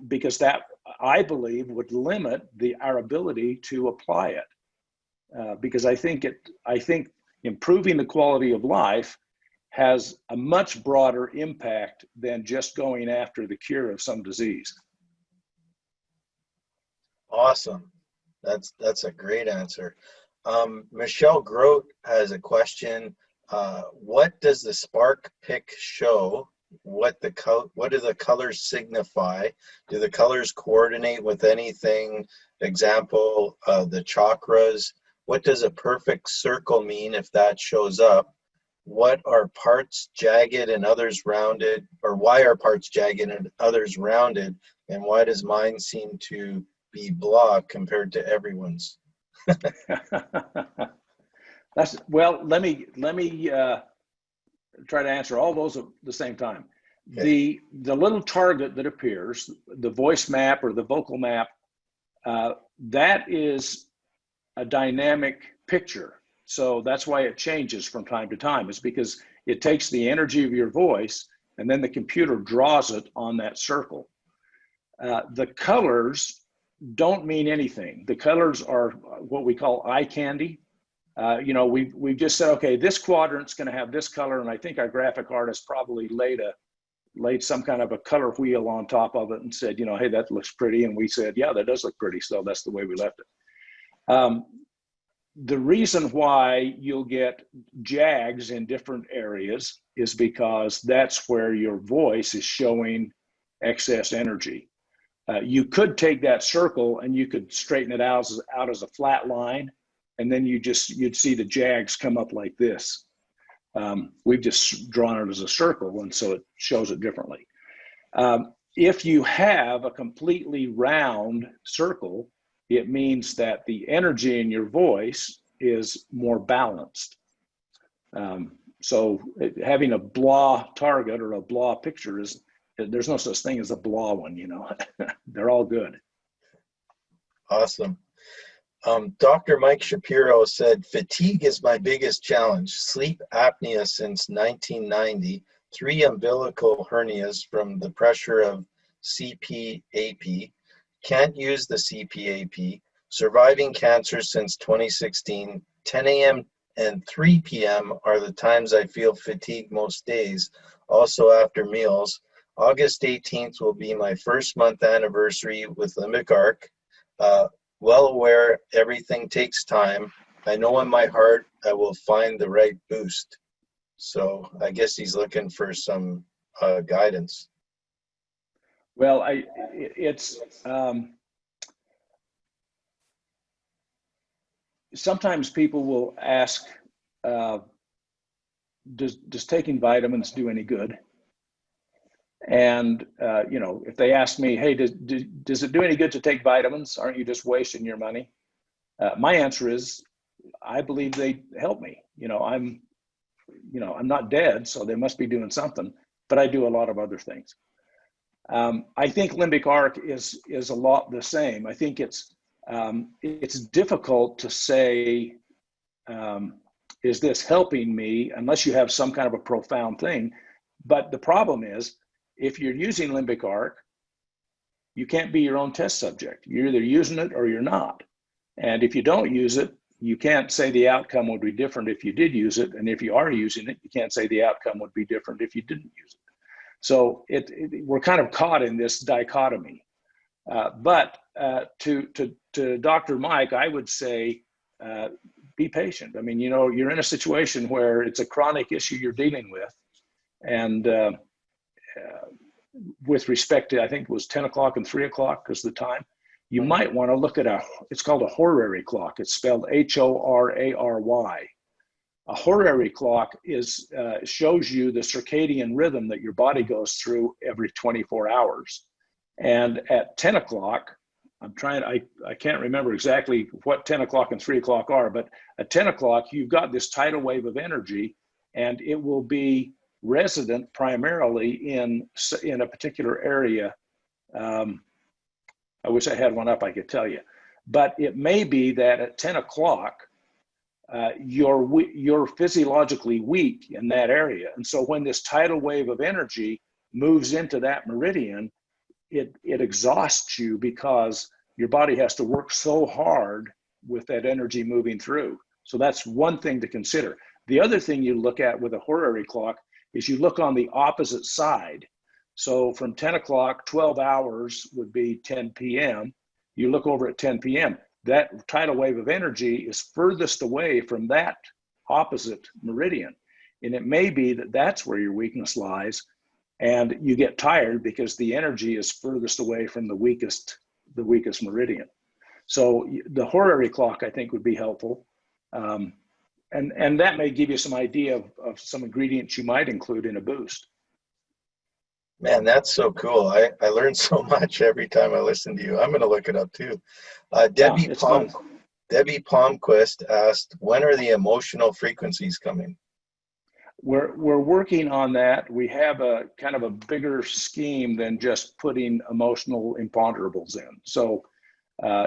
because that, I believe, would limit our ability to apply it. Because I think improving the quality of life has a much broader impact than just going after the cure of some disease. Awesome. That's a great answer. Michelle Grote has a question. What does the spark pick show? What do the colors signify? Do the colors coordinate with anything? Example, the chakras. What does a perfect circle mean if that shows up? What are parts jagged and others rounded? Or why are parts jagged and others rounded? And why does mine seem to be blah compared to everyone's? Well, let me try to answer all those at the same time. Okay. The little target that appears, the voice map or the vocal map, that is a dynamic picture. So that's why it changes from time to time. It's because it takes the energy of your voice and then the computer draws it on that circle. The colors don't mean anything. The colors are what we call eye candy. We've just said, okay, this quadrant's going to have this color, and I think our graphic artist probably laid some kind of a color wheel on top of it and said, hey, that looks pretty, and we said, yeah, that does look pretty, so that's the way we left it. The reason why you'll get jags in different areas is because that's where your voice is showing excess energy. You could take that circle and you could straighten it out as a flat line, and then you'd see the jags come up like this. We've just drawn it as a circle, and so it shows it differently. If you have a completely round circle, it means that the energy in your voice is more balanced. So having a blah target or a blah picture there's no such thing as a blah one, They're all good. Awesome. Dr. Mike Shapiro said, fatigue is my biggest challenge. Sleep apnea since 1990, 3 umbilical hernias from the pressure of CPAP. Can't use the CPAP. Surviving cancer since 2016. 10 a.m. and 3 p.m. are the times I feel fatigue most days. Also after meals. August 18th will be my first month anniversary with Limbic Arc. Well aware everything takes time. I know in my heart I will find the right boost. So I guess he's looking for some guidance. Well, sometimes people will ask, does taking vitamins do any good? And if they ask me, hey, does it do any good to take vitamins? Aren't you just wasting your money? My answer is, I believe they help me. I'm not dead, so they must be doing something. But I do a lot of other things. I think Limbic Arc is a lot the same. I think it's difficult to say, is this helping me, unless you have some kind of a profound thing. But the problem is, if you're using Limbic Arc, you can't be your own test subject. You're either using it or you're not. And if you don't use it, you can't say the outcome would be different if you did use it. And if you are using it, you can't say the outcome would be different if you didn't use it. So we're kind of caught in this dichotomy. But to Dr. Mike, I would say, be patient. I mean, you're in a situation where it's a chronic issue you're dealing with. And with respect to, I think it was 10 o'clock and 3 o'clock because the time, you might want to look at it's called a horary clock. It's spelled Horary. A horary clock shows you the circadian rhythm that your body goes through every 24 hours. And at 10 o'clock, I can't remember exactly what 10 o'clock and 3 o'clock are, but at 10 o'clock, you've got this tidal wave of energy, and it will be resident primarily in a particular area. I wish I had one up, I could tell you. But it may be that at 10 o'clock, you're physiologically weak in that area. And so when this tidal wave of energy moves into that meridian, it exhausts you because your body has to work so hard with that energy moving through. So that's one thing to consider. The other thing you look at with a horary clock is you look on the opposite side. So from 10 o'clock, 12 hours would be 10 p.m. You look over at 10 p.m. That tidal wave of energy is furthest away from that opposite meridian. And it may be that that's where your weakness lies. And you get tired because the energy is furthest away from the weakest meridian. So the horary clock, I think, would be helpful. And that may give you some idea of some ingredients you might include in a boost. Man, that's so cool. I learn so much every time I listen to you. I'm going to look it up too. Debbie Palmquist asked, when are the emotional frequencies coming? We're working on that. We have a kind of a bigger scheme than just putting emotional imponderables in. So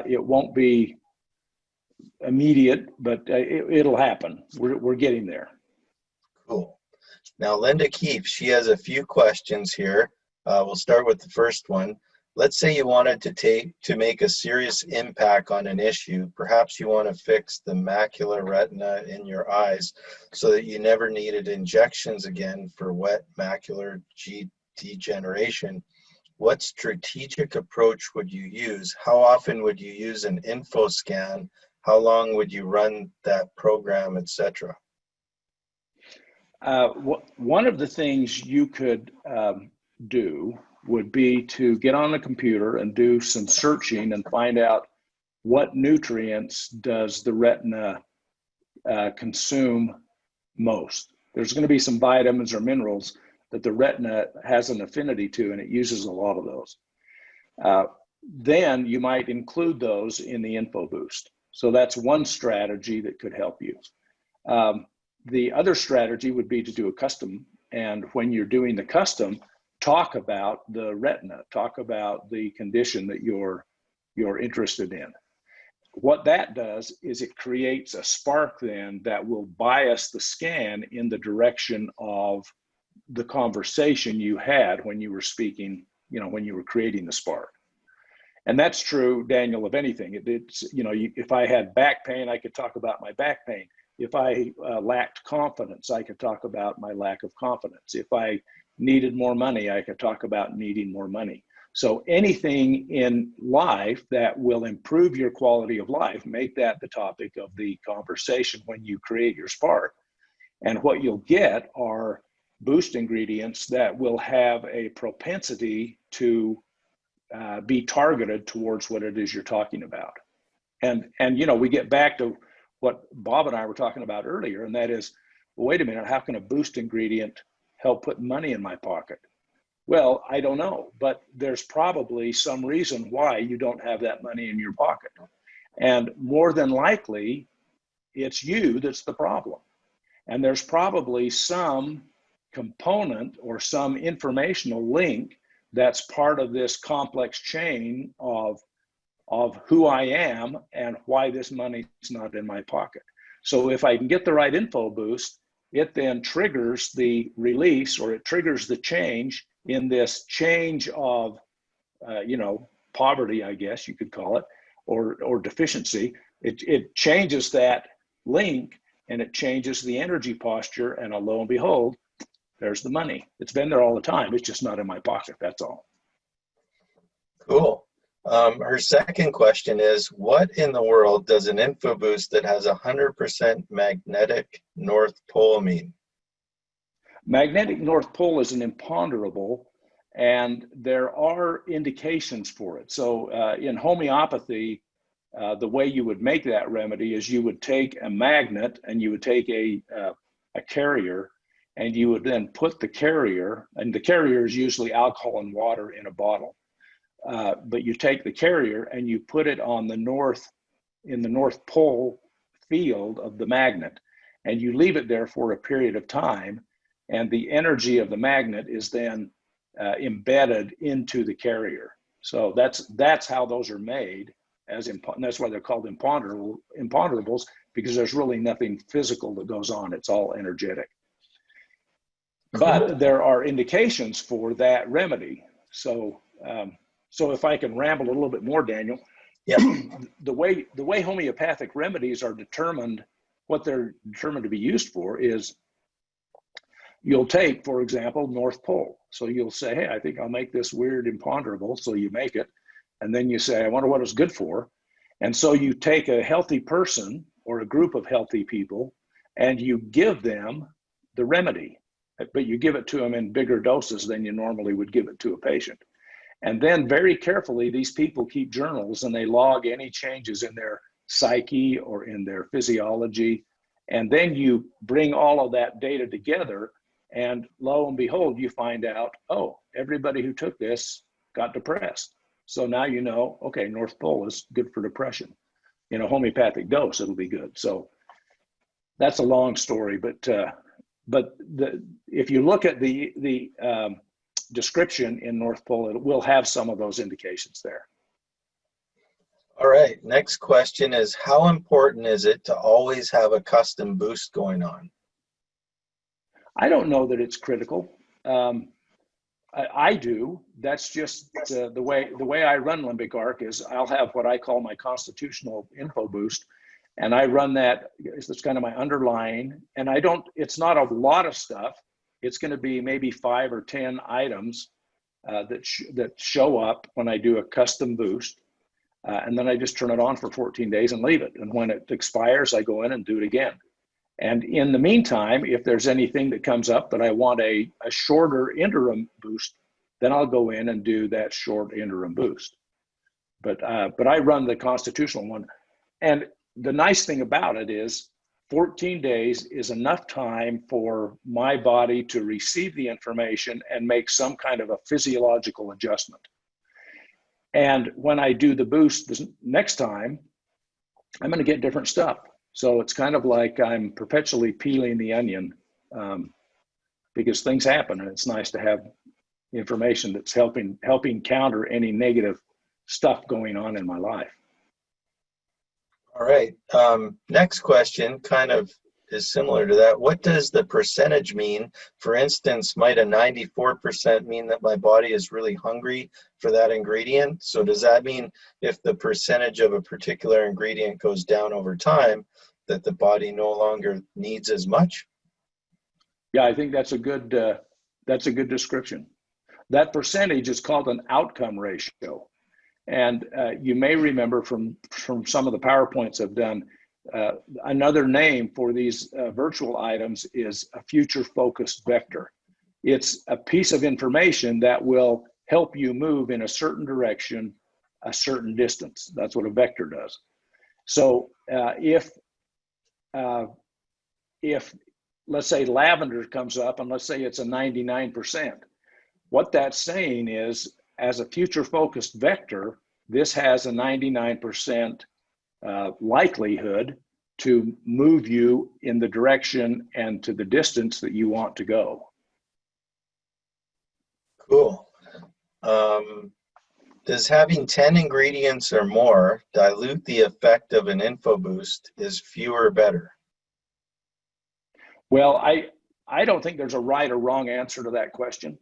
it won't be immediate, but it'll happen. We're getting there. Cool. Now, Linda Keefe, she has a few questions here. We'll start with the first one. Let's say you wanted to make a serious impact on an issue. Perhaps you want to fix the macular retina in your eyes so that you never needed injections again for wet macular degeneration. What strategic approach would you use? How often would you use an info scan? How long would you run that program, etc.? One of the things you could do would be to get on the computer and do some searching and find out what nutrients does the retina consume most. There's going to be some vitamins or minerals that the retina has an affinity to, and it uses a lot of those. Then you might include those in the info boost. So that's one strategy that could help you. The other strategy would be to do a custom. And when you're doing the custom, talk about the retina, talk about the condition that you're interested in. What that does is it creates a spark then that will bias the scan in the direction of the conversation you had when you were speaking, when you were creating the spark. And that's true, Daniel, of anything. It's if I had back pain, I could talk about my back pain. If I lacked confidence, I could talk about my lack of confidence. If I needed more money, I could talk about needing more money. So anything in life that will improve your quality of life, make that the topic of the conversation when you create your spark. And what you'll get are boost ingredients that will have a propensity to be targeted towards what it is you're talking about. And we get back to what Bob and I were talking about earlier, and that is, well, wait a minute, how can a boost ingredient help put money in my pocket? Well, I don't know, but there's probably some reason why you don't have that money in your pocket. And more than likely, it's you that's the problem. And there's probably some component or some informational link that's part of this complex chain of who I am and why this money's not in my pocket. So if I can get the right info boost, it then triggers the release, or it triggers the change in this change of, poverty, I guess you could call it, or deficiency. It changes that link, and it changes the energy posture, and lo and behold, there's the money. It's been there all the time. It's just not in my pocket. That's all. Cool. Her second question is, what in the world does an info boost that has 100% magnetic North Pole mean? Magnetic North Pole is an imponderable, And there are indications for it. So in homeopathy, the way you would make that remedy is you would take a magnet and you would take a carrier, and you would then put the carrier, and the carrier is usually alcohol and water in a bottle. But you take the carrier and you put it on the in the North Pole field of the magnet, and you leave it there for a period of time, and the energy of the magnet is then embedded into the carrier. So that's how those are made. That's why they're called imponderables, because there's really nothing physical that goes on. It's all energetic. But there are indications for that remedy. So, so if I can ramble a little bit more, Daniel, yeah. the way homeopathic remedies are determined, what they're determined to be used for is, you'll take, for example, North Pole. So you'll say, hey, I think I'll make this weird imponderable. So you make it, and then you say, I wonder what it's good for. And so you take a healthy person or a group of healthy people, and you give them the remedy, but you give it to them in bigger doses than you normally would give it to a patient. And then very carefully, these people keep journals, and they log any changes in their psyche or in their physiology. And then you bring all of that data together, and lo and behold, you find out, oh, everybody who took this got depressed. So now you know, okay, North Pole is good for depression. In a homeopathic dose, it'll be good. So that's a long story, but if you look at the description in North Pole, it will have some of those indications there. All right, next question is, how important is it to always have a custom boost going on? I don't know that it's critical. I do. That's just the way I run Limbic Arc is I'll have what I call my constitutional info boost, and I run that. It's kind of my underlying, and it's not a lot of stuff. It's going to be maybe 5 or 10 items that show up when I do a custom boost, and then I just turn it on for 14 days and leave it. And when it expires, I go in and do it again. And in the meantime, if there's anything that comes up that I want a shorter interim boost, then I'll go in and do that short interim boost. But I run the constitutional one. And the nice thing about it is 14 days is enough time for my body to receive the information and make some kind of a physiological adjustment. And when I do the boost this next time, I'm going to get different stuff. So it's kind of like I'm perpetually peeling the onion because things happen, and it's nice to have information that's helping counter any negative stuff going on in my life. All right. Next question kind of is similar to that. What does the percentage mean? For instance, might a 94% mean that my body is really hungry for that ingredient? So does that mean if the percentage of a particular ingredient goes down over time, that the body no longer needs as much? Yeah, I think that's a good description. That percentage is called an outcome ratio. And you may remember from some of the PowerPoints I've done, another name for these virtual items is a future focused vector. It's a piece of information that will help you move in a certain direction, a certain distance. That's what a vector does. So if let's say lavender comes up, and let's say it's a 99%, what that's saying is, as a future focused vector, this has a 99% likelihood to move you in the direction and to the distance that you want to go. Cool. Does having 10 ingredients or more dilute the effect of an info boost? Is fewer better? Well, I don't think there's a right or wrong answer to that question.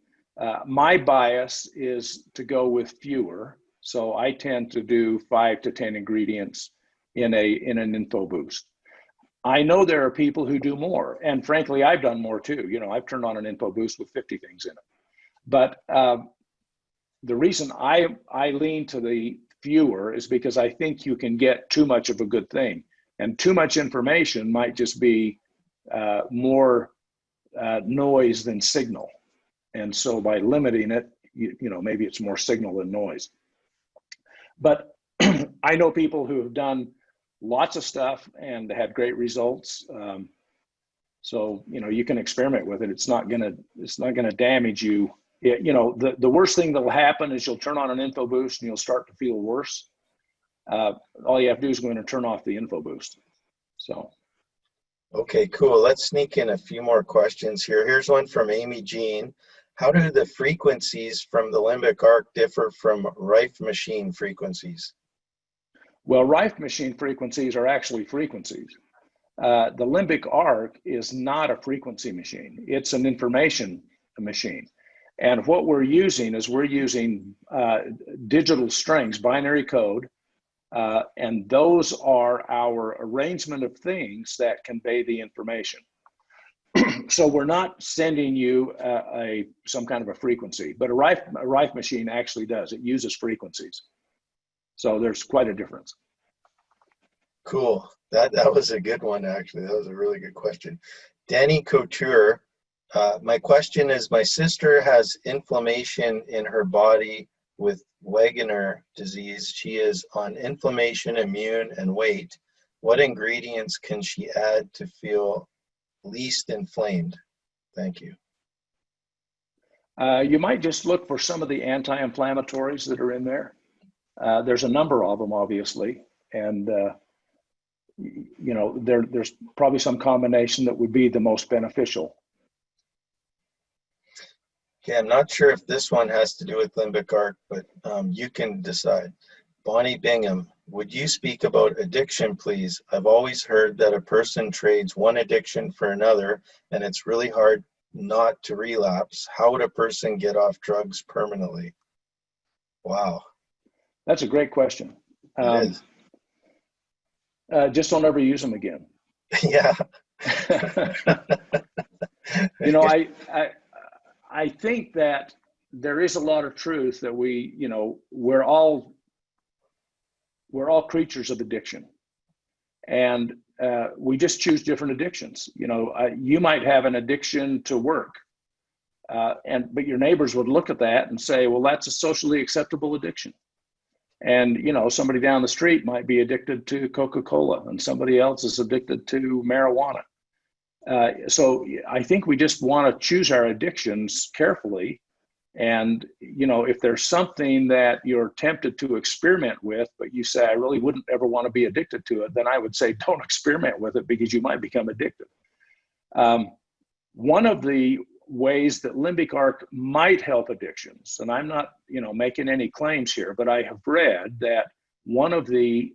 My bias is to go with fewer. So I tend to do 5 to 10 ingredients in an info boost. I know there are people who do more, and frankly, I've done more too. You know, I've turned on an info boost with 50 things in it. But the reason I lean to the fewer is because I think you can get too much of a good thing, and too much information might just be more noise than signal. And so by limiting it, maybe it's more signal than noise. But I know people who have done lots of stuff and had great results. So, you can experiment with it. It's not gonna damage you. The worst thing that will happen is you'll turn on an info boost and you'll start to feel worse. All you have to do is go in and turn off the info boost. So. Okay, cool. Let's sneak in a few more questions here. Here's one from Amy Jean. How do the frequencies from the limbic arc differ from Rife machine frequencies? Well, Rife machine frequencies are actually frequencies. The limbic arc is not a frequency machine. It's an information machine. And what we're using is digital strings, binary code, and those are our arrangement of things that convey the information. So we're not sending you some kind of a frequency, but a Rife machine actually does. It uses frequencies. So there's quite a difference. Cool. That was a good one, actually. That was a really good question. Danny Couture, my question is, my sister has inflammation in her body with Wegener disease. She is on inflammation, immune, and weight. What ingredients can she add to feel least inflamed? Thank you. You might just look for some of the anti-inflammatories that are in there. There's a number of them, obviously, and there's probably some combination that would be the most beneficial. Okay, I'm not sure if this one has to do with limbic arc, but you can decide. Bonnie Bingham, would you speak about addiction, please? I've always heard that a person trades one addiction for another, and it's really hard not to relapse. How would a person get off drugs permanently? Wow. That's a great question. It is. Just don't ever use them again. Yeah. I think that there is a lot of truth that we're all creatures of addiction, and we just choose different addictions. You might have an addiction to work, but your neighbors would look at that and say, well, that's a socially acceptable addiction. And, somebody down the street might be addicted to Coca-Cola and somebody else is addicted to marijuana. So I think we just want to choose our addictions carefully. And, if there's something that you're tempted to experiment with, but you say, I really wouldn't ever want to be addicted to it, then I would say, don't experiment with it because you might become addicted. One of the ways that limbic arc might help addictions, and I'm not, making any claims here, but I have read that one of the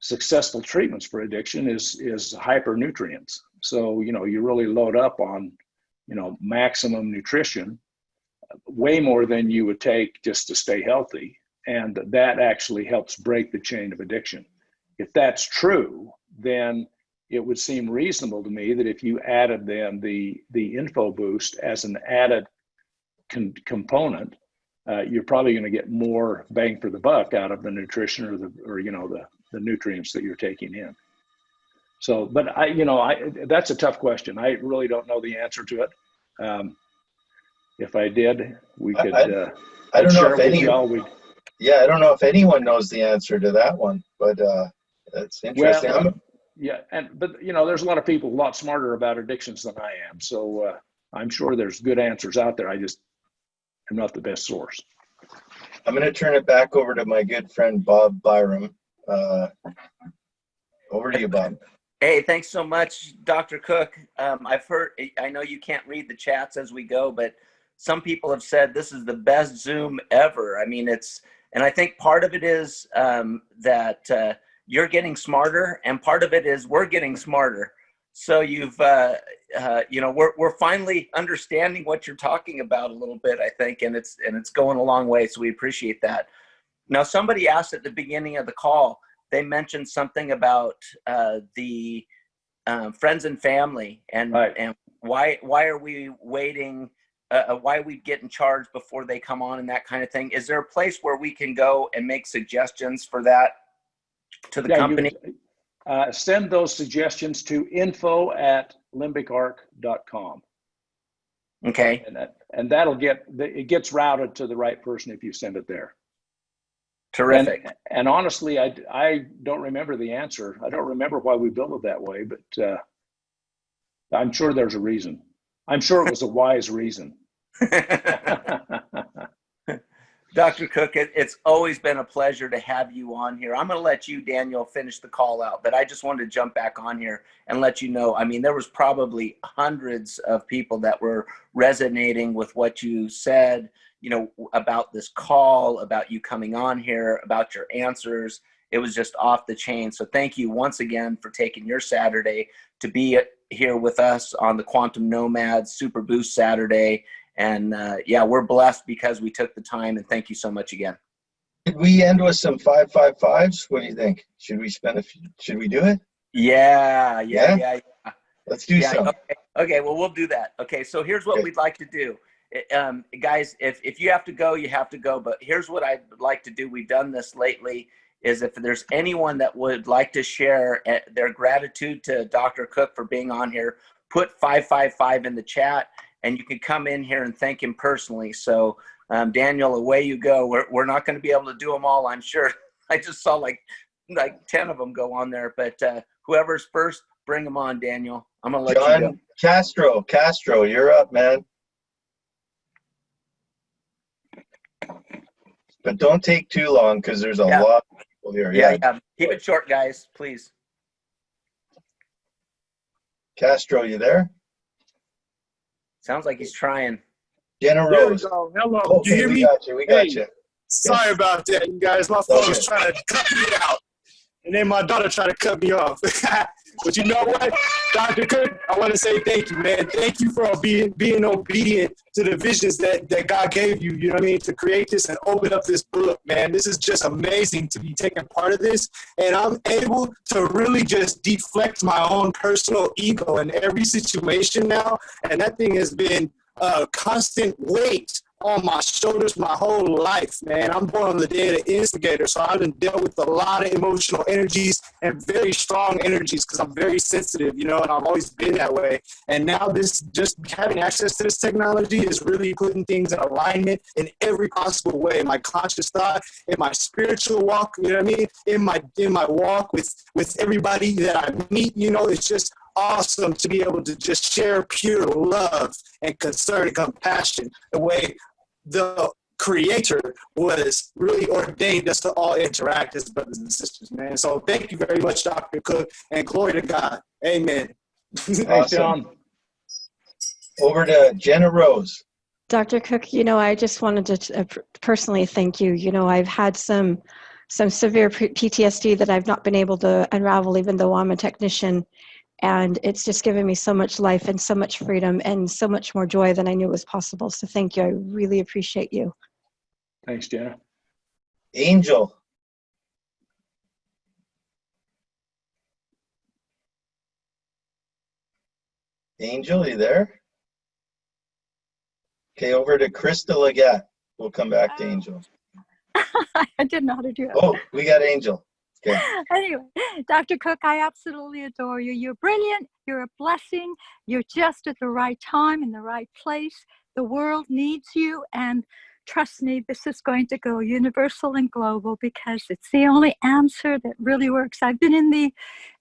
successful treatments for addiction is hypernutrients. So, you really load up on, maximum nutrition, way more than you would take just to stay healthy. And that actually helps break the chain of addiction. If that's true, then it would seem reasonable to me that if you added then the info boost as an added component, you're probably going to get more bang for the buck out of the nutrition or the nutrients that you're taking in. So, but that's a tough question. I really don't know the answer to it. If I did, we could. I don't know if anyone. Yeah, I don't know if anyone knows the answer to that one, but that's interesting. Well, yeah, but there's a lot of people a lot smarter about addictions than I am. So I'm sure there's good answers out there. I just am not the best source. I'm going to turn it back over to my good friend Bob Byram. Over to you, Bob. Hey, thanks so much, Dr. Cook. I know you can't read the chats as we go, but some people have said this is the best Zoom ever. I mean, and I think part of it is that you're getting smarter, and part of it is we're getting smarter. So we're finally understanding what you're talking about a little bit, I think, and it's going a long way. So we appreciate that. Now, somebody asked at the beginning of the call, they mentioned something about the friends and family, and right. And why are we waiting? Why we getting charged before they come on and that kind of thing? Is there a place where we can go and make suggestions for that to the company? Send those suggestions to info@limbicarc.com. Okay. And it gets routed to the right person if you send it there. Terrific. And honestly, I don't remember the answer. I don't remember why we built it that way, but I'm sure there's a reason. I'm sure it was a wise reason. Dr. Cook, it's always been a pleasure to have you on here. I'm going to let you, Daniel, finish the call out, but I just wanted to jump back on here and let you know, I mean, there was probably hundreds of people that were resonating with what you said, you know, about this call, about you coming on here, about your answers. It was just off the chain. So thank you once again for taking your Saturday to be here with us on the Quantum Nomads Super Boost Saturday. And yeah, we're blessed because we took the time, and thank you so much again. Did we end with some 555s? What do you think? Should we should we do it? Yeah. Let's do some. Okay, well, we'll do that. Okay, so here's what we'd like to do. Guys, if you have to go, you have to go. But here's what I'd like to do. We've done this lately, is if there's anyone that would like to share their gratitude to Dr. Cook for being on here, put 555 in the chat. And you can come in here and thank him personally. So, Daniel, away you go. We're not going to be able to do them all, I'm sure. I just saw like 10 of them go on there. But whoever's first, bring them on, Daniel. I'm going to let you go. Castro, you're up, man. But don't take too long because there's a lot of people here. Yeah. Keep it short, guys, please. Castro, you there? Sounds like he's trying. Jenna There Rose. we go. Hello. Okay, Do you hear me? We got you. Sorry about that, you guys. My phone was trying to cut me out. And then my daughter tried to cut me off. But you know what, Dr. Cook, I want to say thank you, man. Thank you for being obedient to the visions that God gave you, you know what I mean, to create this and open up this book, man. This is just amazing to be taking part of this. And I'm able to really just deflect my own personal ego in every situation now. And that thing has been a constant weight on my shoulders my whole life, man. I'm born on the day of the instigator, so I've been dealt with a lot of emotional energies and very strong energies because I'm very sensitive, you know, and I've always been that way. And now this, just having access to this technology is really putting things in alignment in every possible way. My conscious thought, in my spiritual walk, you know what I mean? In my walk with everybody that I meet, you know, it's just awesome to be able to just share pure love and concern and compassion the way the creator was really ordained us to all interact as brothers and sisters, man. So thank you very much, Dr. Cook, and glory to God. Amen. Thanks, John. Over to Jenna Rose. Dr. Cook, you know, I just wanted to personally thank you. You know, I've had some severe PTSD that I've not been able to unravel, even though I'm a technician. And it's just given me so much life and so much freedom and so much more joy than I knew was possible. So thank you. I really appreciate you. Thanks, Jenna. Angel. Angel, you there? Okay, over to Krista Leggett. We'll come back to Angel. I didn't know how to do it. Oh, we got Angel. Okay. Anyway, Dr. Cook, I absolutely adore you. You're brilliant. You're a blessing. You're just at the right time in the right place. The world needs you. And trust me, this is going to go universal and global because it's the only answer that really works. I've been in the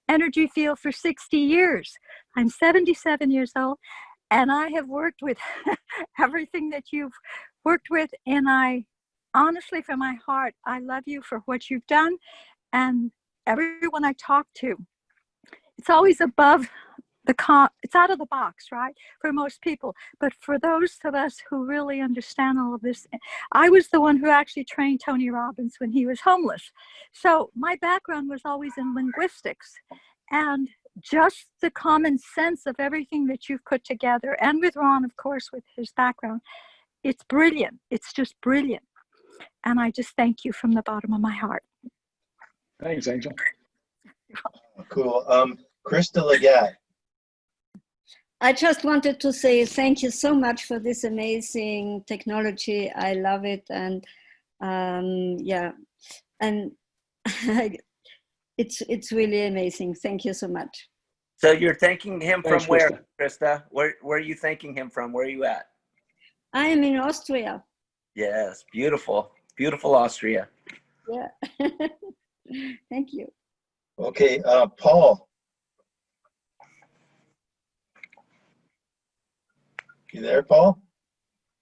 energy field for 60 years. I'm 77 years old, and I have worked with everything that you've worked with. And I honestly, from my heart, I love you for what you've done. And everyone I talk to, it's always above it's out of the box, right? For most people. But for those of us who really understand all of this, I was the one who actually trained Tony Robbins when he was homeless. So my background was always in linguistics. And just the common sense of everything that you've put together, and with Ron, of course, with his background, it's brilliant. It's just brilliant. And I just thank you from the bottom of my heart. Thanks, Angel. Cool. Krista Leggett. I just wanted to say thank you so much for this amazing technology. I love it. And yeah, and it's really amazing. Thank you so much. So you're thanking him Thanks, from where, Krista. Krista? Where are you thanking him from? Where are you at? I am in Austria. Yes, beautiful, beautiful Austria. Yeah. Thank you. Okay, Paul. You there, Paul?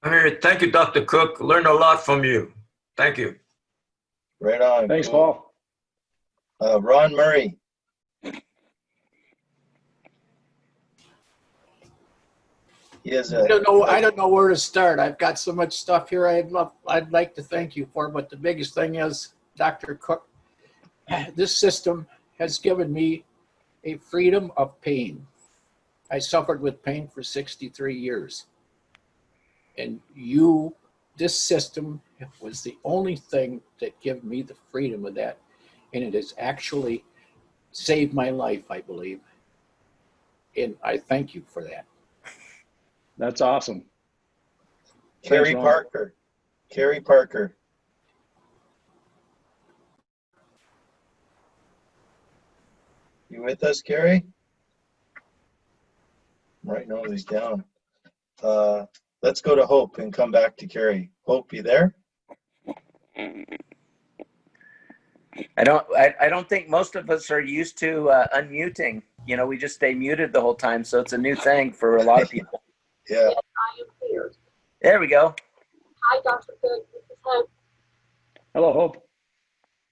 I'm here. Thank you, Dr. Cook. Learned a lot from you. Thank you. Right on. Thanks, cool. Paul. Ron Murray. He has I don't know where to start. I've got so much stuff here I'd like to thank you for, but the biggest thing is, Dr. Cook, this system has given me a freedom of pain. I suffered with pain for 63 years. And this system was the only thing that gave me the freedom of that. And it has actually saved my life, I believe. And I thank you for that. That's awesome. Carrie Ron. Parker. Carrie Parker. You with us, Carrie? Right now he's down. Let's go to Hope and come back to Carrie. Hope, you there? I don't think most of us are used to unmuting. You know, we just stay muted the whole time, so it's a new thing for a lot of people. Yeah. Yes, I am here. There we go. Hi, Dr. Cook. This is Hope. Hello, Hope.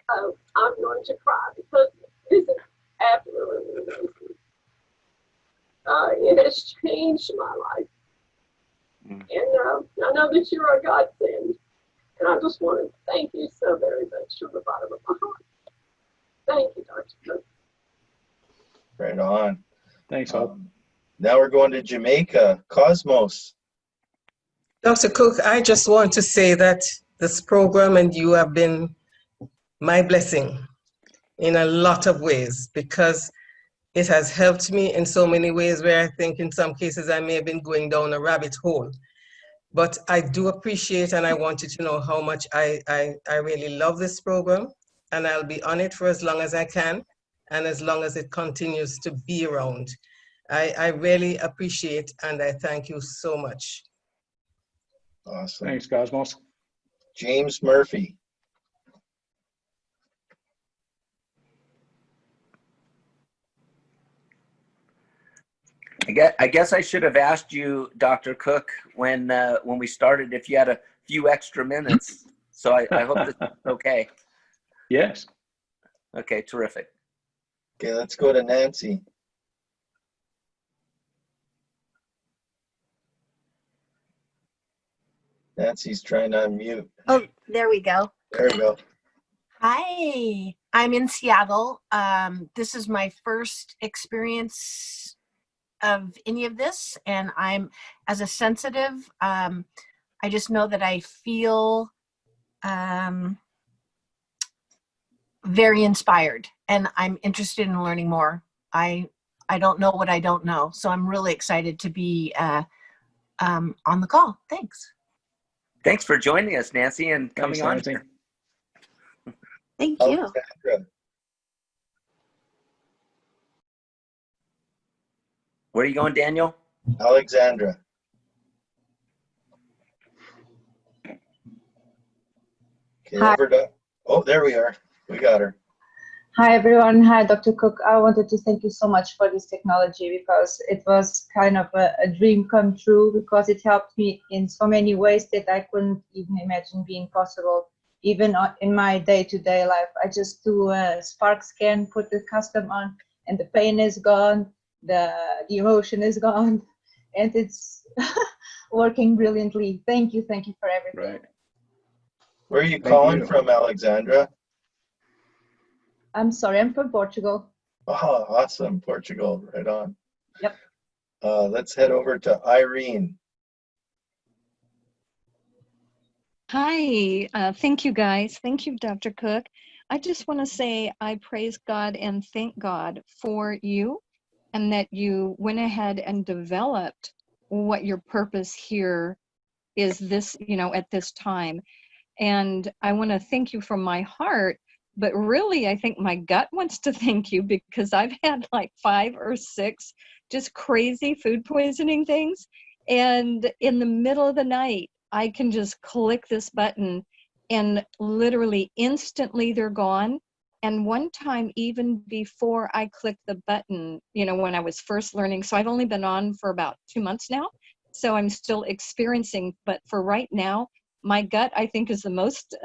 I'm going to cry because this is absolutely amazing. It has changed my life. And I know that you're a godsend. And I just want to thank you so very much from the bottom of my heart. Thank you, Dr. Cook. Right on. Thanks, Hope. Now we're going to Jamaica. Cosmos. Dr. Cook, I just want to say that this program and you have been my blessing in a lot of ways, because it has helped me in so many ways where I think in some cases I may have been going down a rabbit hole. But I do appreciate, and I want you to know how much I really love this program, and I'll be on it for as long as I can and as long as it continues to be around. I really appreciate and I thank you so much. Awesome. Thanks, Cosmos. James Murphy. I guess I should have asked you, Dr. Cook, when we started, if you had a few extra minutes. So I hope this is okay. Yes. Okay, terrific. Okay, let's go to Nancy. Nancy's trying to unmute. Oh, there we go. There we go. Hi, I'm in Seattle. This is my first experience of any of this, and I'm, as a sensitive, I just know that I feel very inspired, and I'm interested in learning more. I don't know what I don't know, so I'm really excited to be on the call. Thanks. Thanks for joining us, Nancy, and coming on Nancy. here. Thank you. Alexandra. Where are you going, Daniel? Alexandra. Okay, Hi. over to, oh, there we are. We got her. Hi everyone. Hi Dr. Cook. I wanted to thank you so much for this technology, because it was kind of a dream come true, because it helped me in so many ways that I couldn't even imagine being possible. Even in my day-to-day life, I just do a spark scan, put the custom on, and the pain is gone, the emotion is gone, and it's working brilliantly. Thank you for everything. Right. Where are you Thank calling you. from, Alexandra? I'm sorry, I'm from Portugal. Oh, awesome. Portugal, right on. Yep. Let's head over to Irene. Hi, thank you guys. Thank you, Dr. Cook. I just want to say I praise God and thank God for you, and that you went ahead and developed what your purpose here is this, at this time. And I want to thank you from my heart But really, I think my gut wants to thank you because I've had like 5 or 6 just crazy food poisoning things. And in the middle of the night, I can just click this button and literally instantly they're gone. And one time, even before I clicked the button, you know, when I was first learning, so I've only been on for about 2 months now. So I'm still experiencing, but for right now, my gut, I think, is the most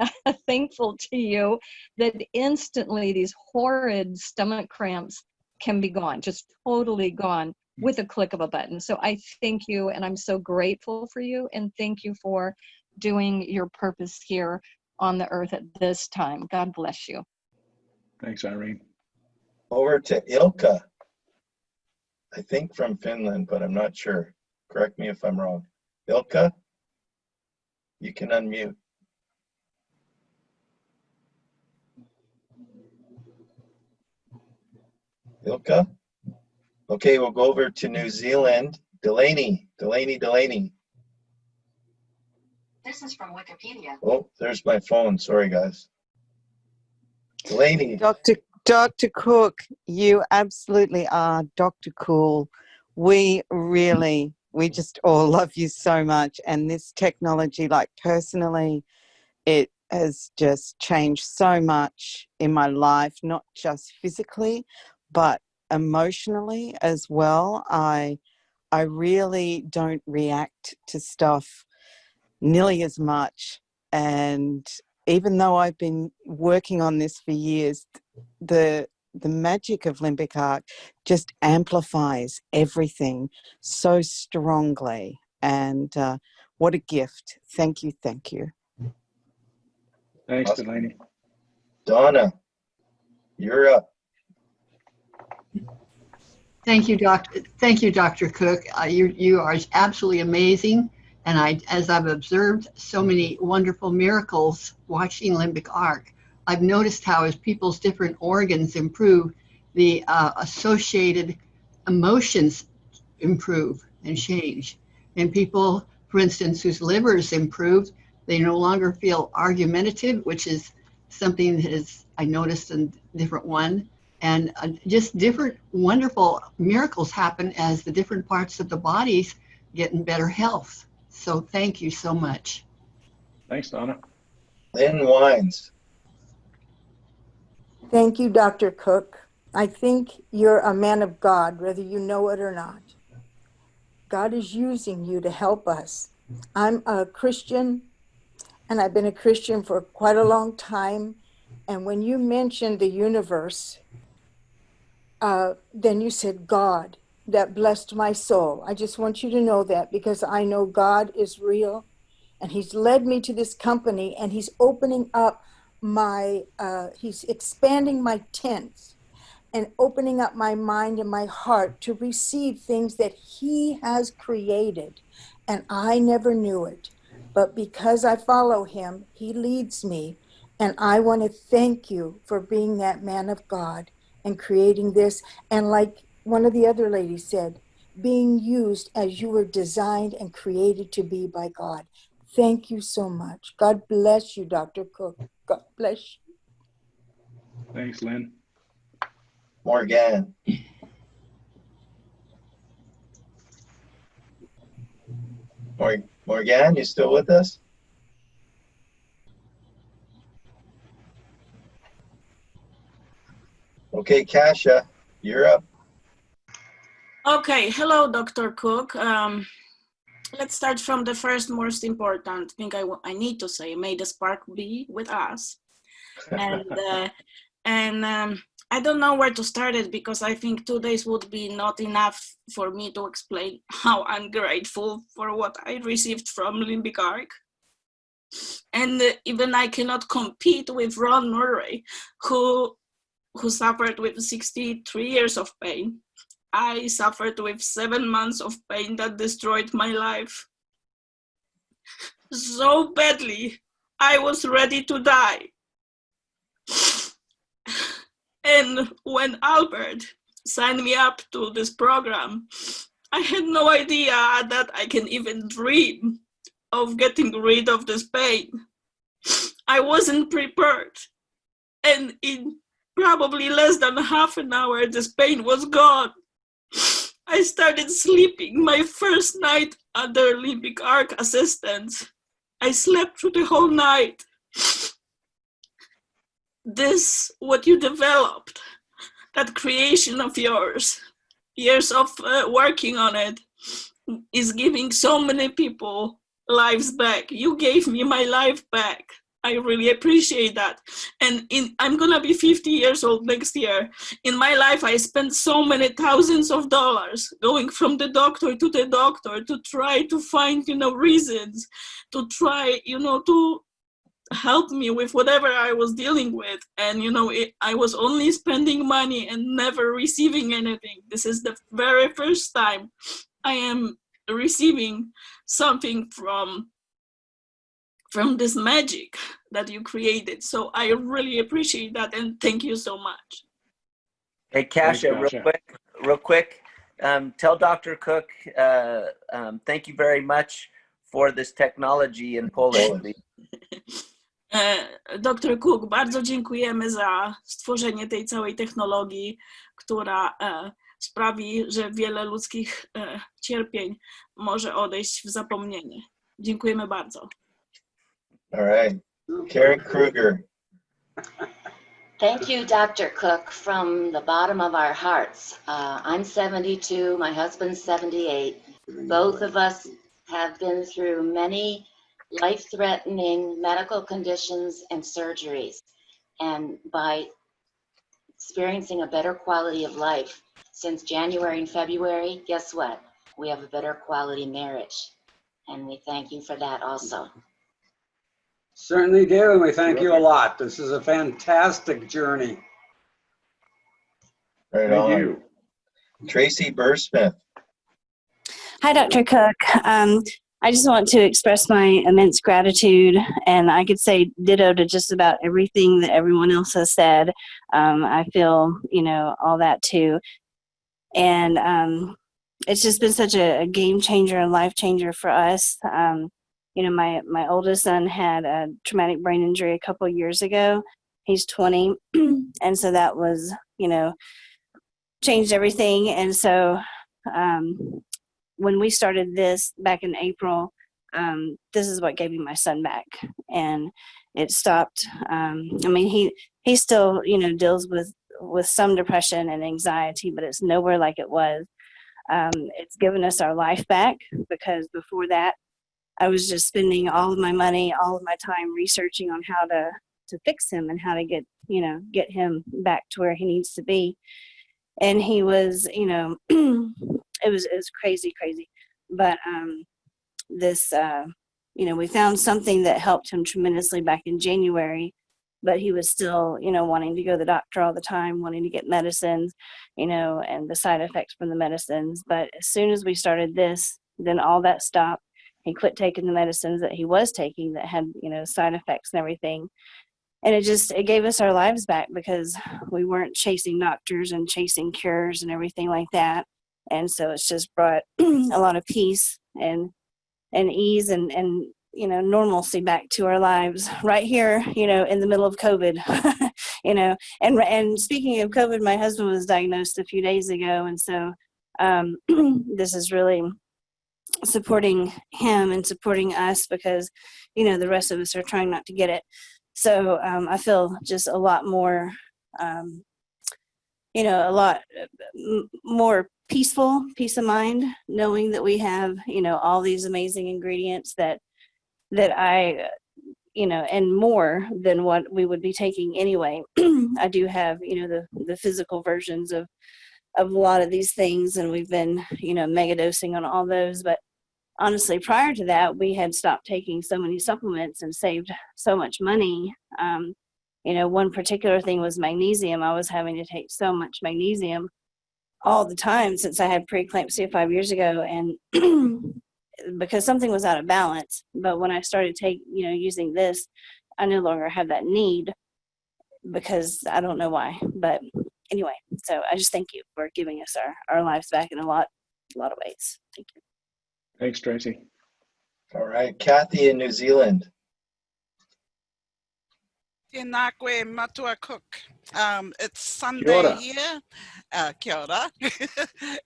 thankful to you that instantly these horrid stomach cramps can be gone, just totally gone with a click of a button. So I thank you, and I'm so grateful for you, and thank you for doing your purpose here on the earth at this time. God bless you. Thanks, Irene. Over to Ilka, I think from Finland, but I'm not sure. Correct me if I'm wrong. Ilka, you can unmute. Ilka? Okay, we'll go over to New Zealand. Delaney. This is from Wikipedia. Oh, there's my phone. Sorry, guys. Delaney. Dr. Cook, you absolutely are Dr. Cool. We just all love you so much. And this technology, like personally, it has just changed so much in my life, not just physically, but emotionally as well. I really don't react to stuff nearly as much. And even though I've been working on this for years, the magic of Limbic Arc just amplifies everything so strongly. And what a gift. Thank you. Thank you. Thanks, Delaney. Donna, you're up. Thank you, Dr. Cook. You are absolutely amazing. And as I've observed so many wonderful miracles watching Limbic Arc, I've noticed how as people's different organs improve, the associated emotions improve and change. And people, for instance, whose livers improved, they no longer feel argumentative, which is something that I noticed in different one. And just different wonderful miracles happen as the different parts of the bodies get in better health. So thank you so much. Thanks, Donna. Lynn Wines. Thank you, Dr. Cook. I think you're a man of God, whether you know it or not. God is using you to help us. I'm a Christian, and I've been a Christian for quite a long time. And when you mentioned the universe, then you said God. That blessed my soul. I just want you to know that, because I know God is real, and he's led me to this company, and he's opening up he's expanding my tents and opening up my mind and my heart to receive things that he has created. And I never knew it. But because I follow him, he leads me. And I want to thank you for being that man of God and creating this. And like one of the other ladies said, being used as you were designed and created to be by God. Thank you so much. God bless you, Dr. Cook. God bless you. Thanks, Lynn. Morgan. Morgan, you still with us? Okay, Kasia, you're up. Okay, hello, Dr. Cook. Let's start from the first most important thing I need to say. May the spark be with us. And I don't know where to start it, because I think 2 days would be not enough for me to explain how I'm grateful for what I received from Limbic Arc. And even I cannot compete with Ron Murray, who suffered with 63 years of pain. I suffered with 7 months of pain that destroyed my life so badly. I was ready to die. And when Albert signed me up to this program, I had no idea that I can even dream of getting rid of this pain. I wasn't prepared. And in probably less than half an hour, this pain was gone. I started sleeping my first night under Limbic Arc assistance. I slept through the whole night. This, what you developed, that creation of yours, years of working on it, is giving so many people lives back. You gave me my life back. I really appreciate that. And I'm gonna be 50 years old next year. In my life, I spent so many thousands of dollars going from the doctor to try to find, reasons, to try, to help me with whatever I was dealing with. And, I was only spending money and never receiving anything. This is the very first time I am receiving something from this magic that you created. So I really appreciate that, and thank you so much. Hey, Kasia, real quick, tell Dr. Cook, thank you very much for this technology in Polish. Dr Cook, bardzo dziękujemy za stworzenie tej całej technologii, która sprawi, że wiele ludzkich cierpień może odejść w zapomnienie. Dziękujemy bardzo. All right. Karen Kruger. Thank you, Dr. Cook, from the bottom of our hearts. I'm 72, my husband's 78. Both of us have been through many life-threatening medical conditions and surgeries. And by experiencing a better quality of life since January and February, guess what? We have a better quality marriage. And we thank you for that also. Certainly do, and we thank you a lot. This is a fantastic journey. Right Thank on. you. Tracy Bursmith. Hi, Dr. Cook. I just want to express my immense gratitude, and I could say ditto to just about everything that everyone else has said. I feel, all that too. And it's just been such a game changer and life changer for us. My oldest son had a traumatic brain injury a couple of years ago. He's 20, and so that was, changed everything. And so when we started this back in April, this is what gave me my son back, and it stopped. He still, deals with some depression and anxiety, but it's nowhere like it was. It's given us our life back, because before that, I was just spending all of my money, all of my time researching on how to fix him and how to get him back to where he needs to be. And he was, it was crazy. But we found something that helped him tremendously back in January, but he was still, wanting to go to the doctor all the time, wanting to get medicines, and the side effects from the medicines. But as soon as we started this, then all that stopped. He quit taking the medicines that he was taking that had, side effects and everything. And it gave us our lives back, because we weren't chasing doctors and chasing cures and everything like that. And so it's just brought a lot of peace and ease and normalcy back to our lives right here, in the middle of COVID, and speaking of COVID, my husband was diagnosed a few days ago. And so this is really supporting him and supporting us, because, the rest of us are trying not to get it. So I feel just a lot more, a lot more peace of mind, knowing that we have, all these amazing ingredients that I, and more than what we would be taking anyway. I do have, the physical versions of a lot of these things, and we've been, mega dosing on all those. But honestly, prior to that, we had stopped taking so many supplements and saved so much money. One particular thing was magnesium. I was having to take so much magnesium all the time since I had preeclampsia 5 years ago, and because something was out of balance. But when I started using this, I no longer have that need, because I don't know why. But anyway, so I just thank you for giving us our lives back in a lot of ways. Thank you. Thanks, Tracy. All right, Kathy in New Zealand. Tēnā koe matua Cook. It's Sunday Kia ora. here. Kia ora.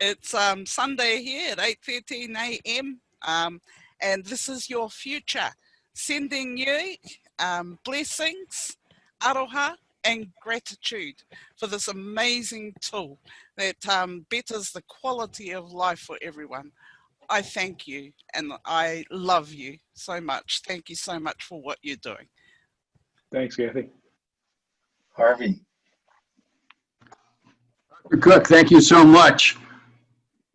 It's Sunday here at 8:13 a.m. And this is your future. Sending you blessings, aroha, and gratitude for this amazing tool that betters the quality of life for everyone. I thank you and I love you so much. Thank you so much for what you're doing. Thanks, Kathy. Harvey. Dr. Cook, thank you so much.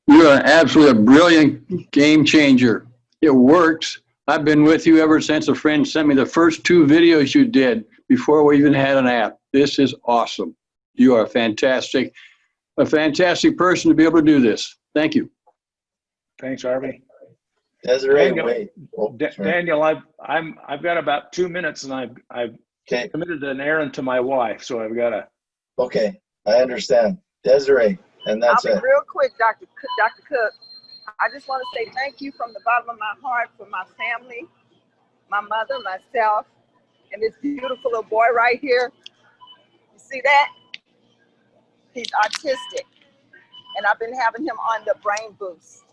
You're absolutely a brilliant game changer. It works. I've been with you ever since a friend sent me the first 2 videos you did before we even had an app. This is awesome. You are a fantastic person to be able to do this. Thank you. Thanks, Harvey. Desiree, Daniel, wait. Daniel, I've got about 2 minutes, and I've committed an errand to my wife, so I've got to. Okay, I understand. Desiree, and that's I'll be it. real quick, Dr. Cook. I just want to say thank you from the bottom of my heart for my family, my mother, myself, and this beautiful little boy right here. You see that? He's autistic, and I've been having him on the brain boost,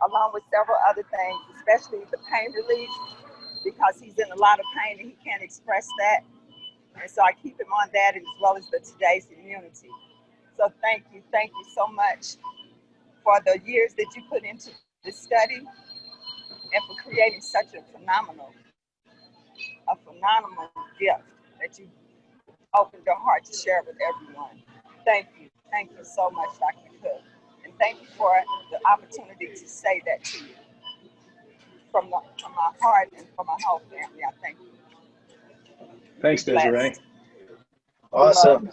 along with several other things, especially the pain relief, because he's in a lot of pain and he can't express that. And so I keep him on that, as well as the Today's Immunity. So thank you so much for the years that you put into this study and for creating such a phenomenal gift that you opened your heart to share with everyone. Thank you so much, Dr. Cook. And thank you for the opportunity to say that to you. From my heart and from my whole family, I thank you. Thanks, Desiree. Awesome.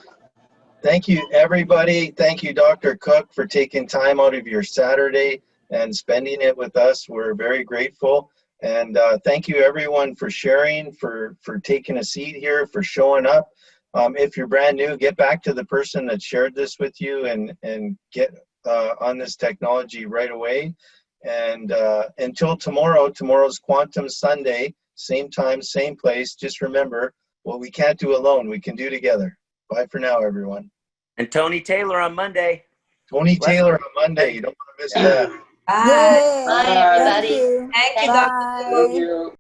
Thank you, everybody. Thank you, Dr. Cook, for taking time out of your Saturday and spending it with us. We're very grateful. And thank you, everyone, for sharing, for taking a seat here, for showing up. If you're brand new, get back to the person that shared this with you and get on this technology right away. And until tomorrow's Quantum Sunday, same time, same place. Just remember, what we can't do alone, we can do together. Bye for now, everyone. And Tony Taylor on Monday. Tony Taylor on Monday. You don't want to miss that. Bye. Bye, everybody. Thank you. Thank you, Bye. Dr. Love you.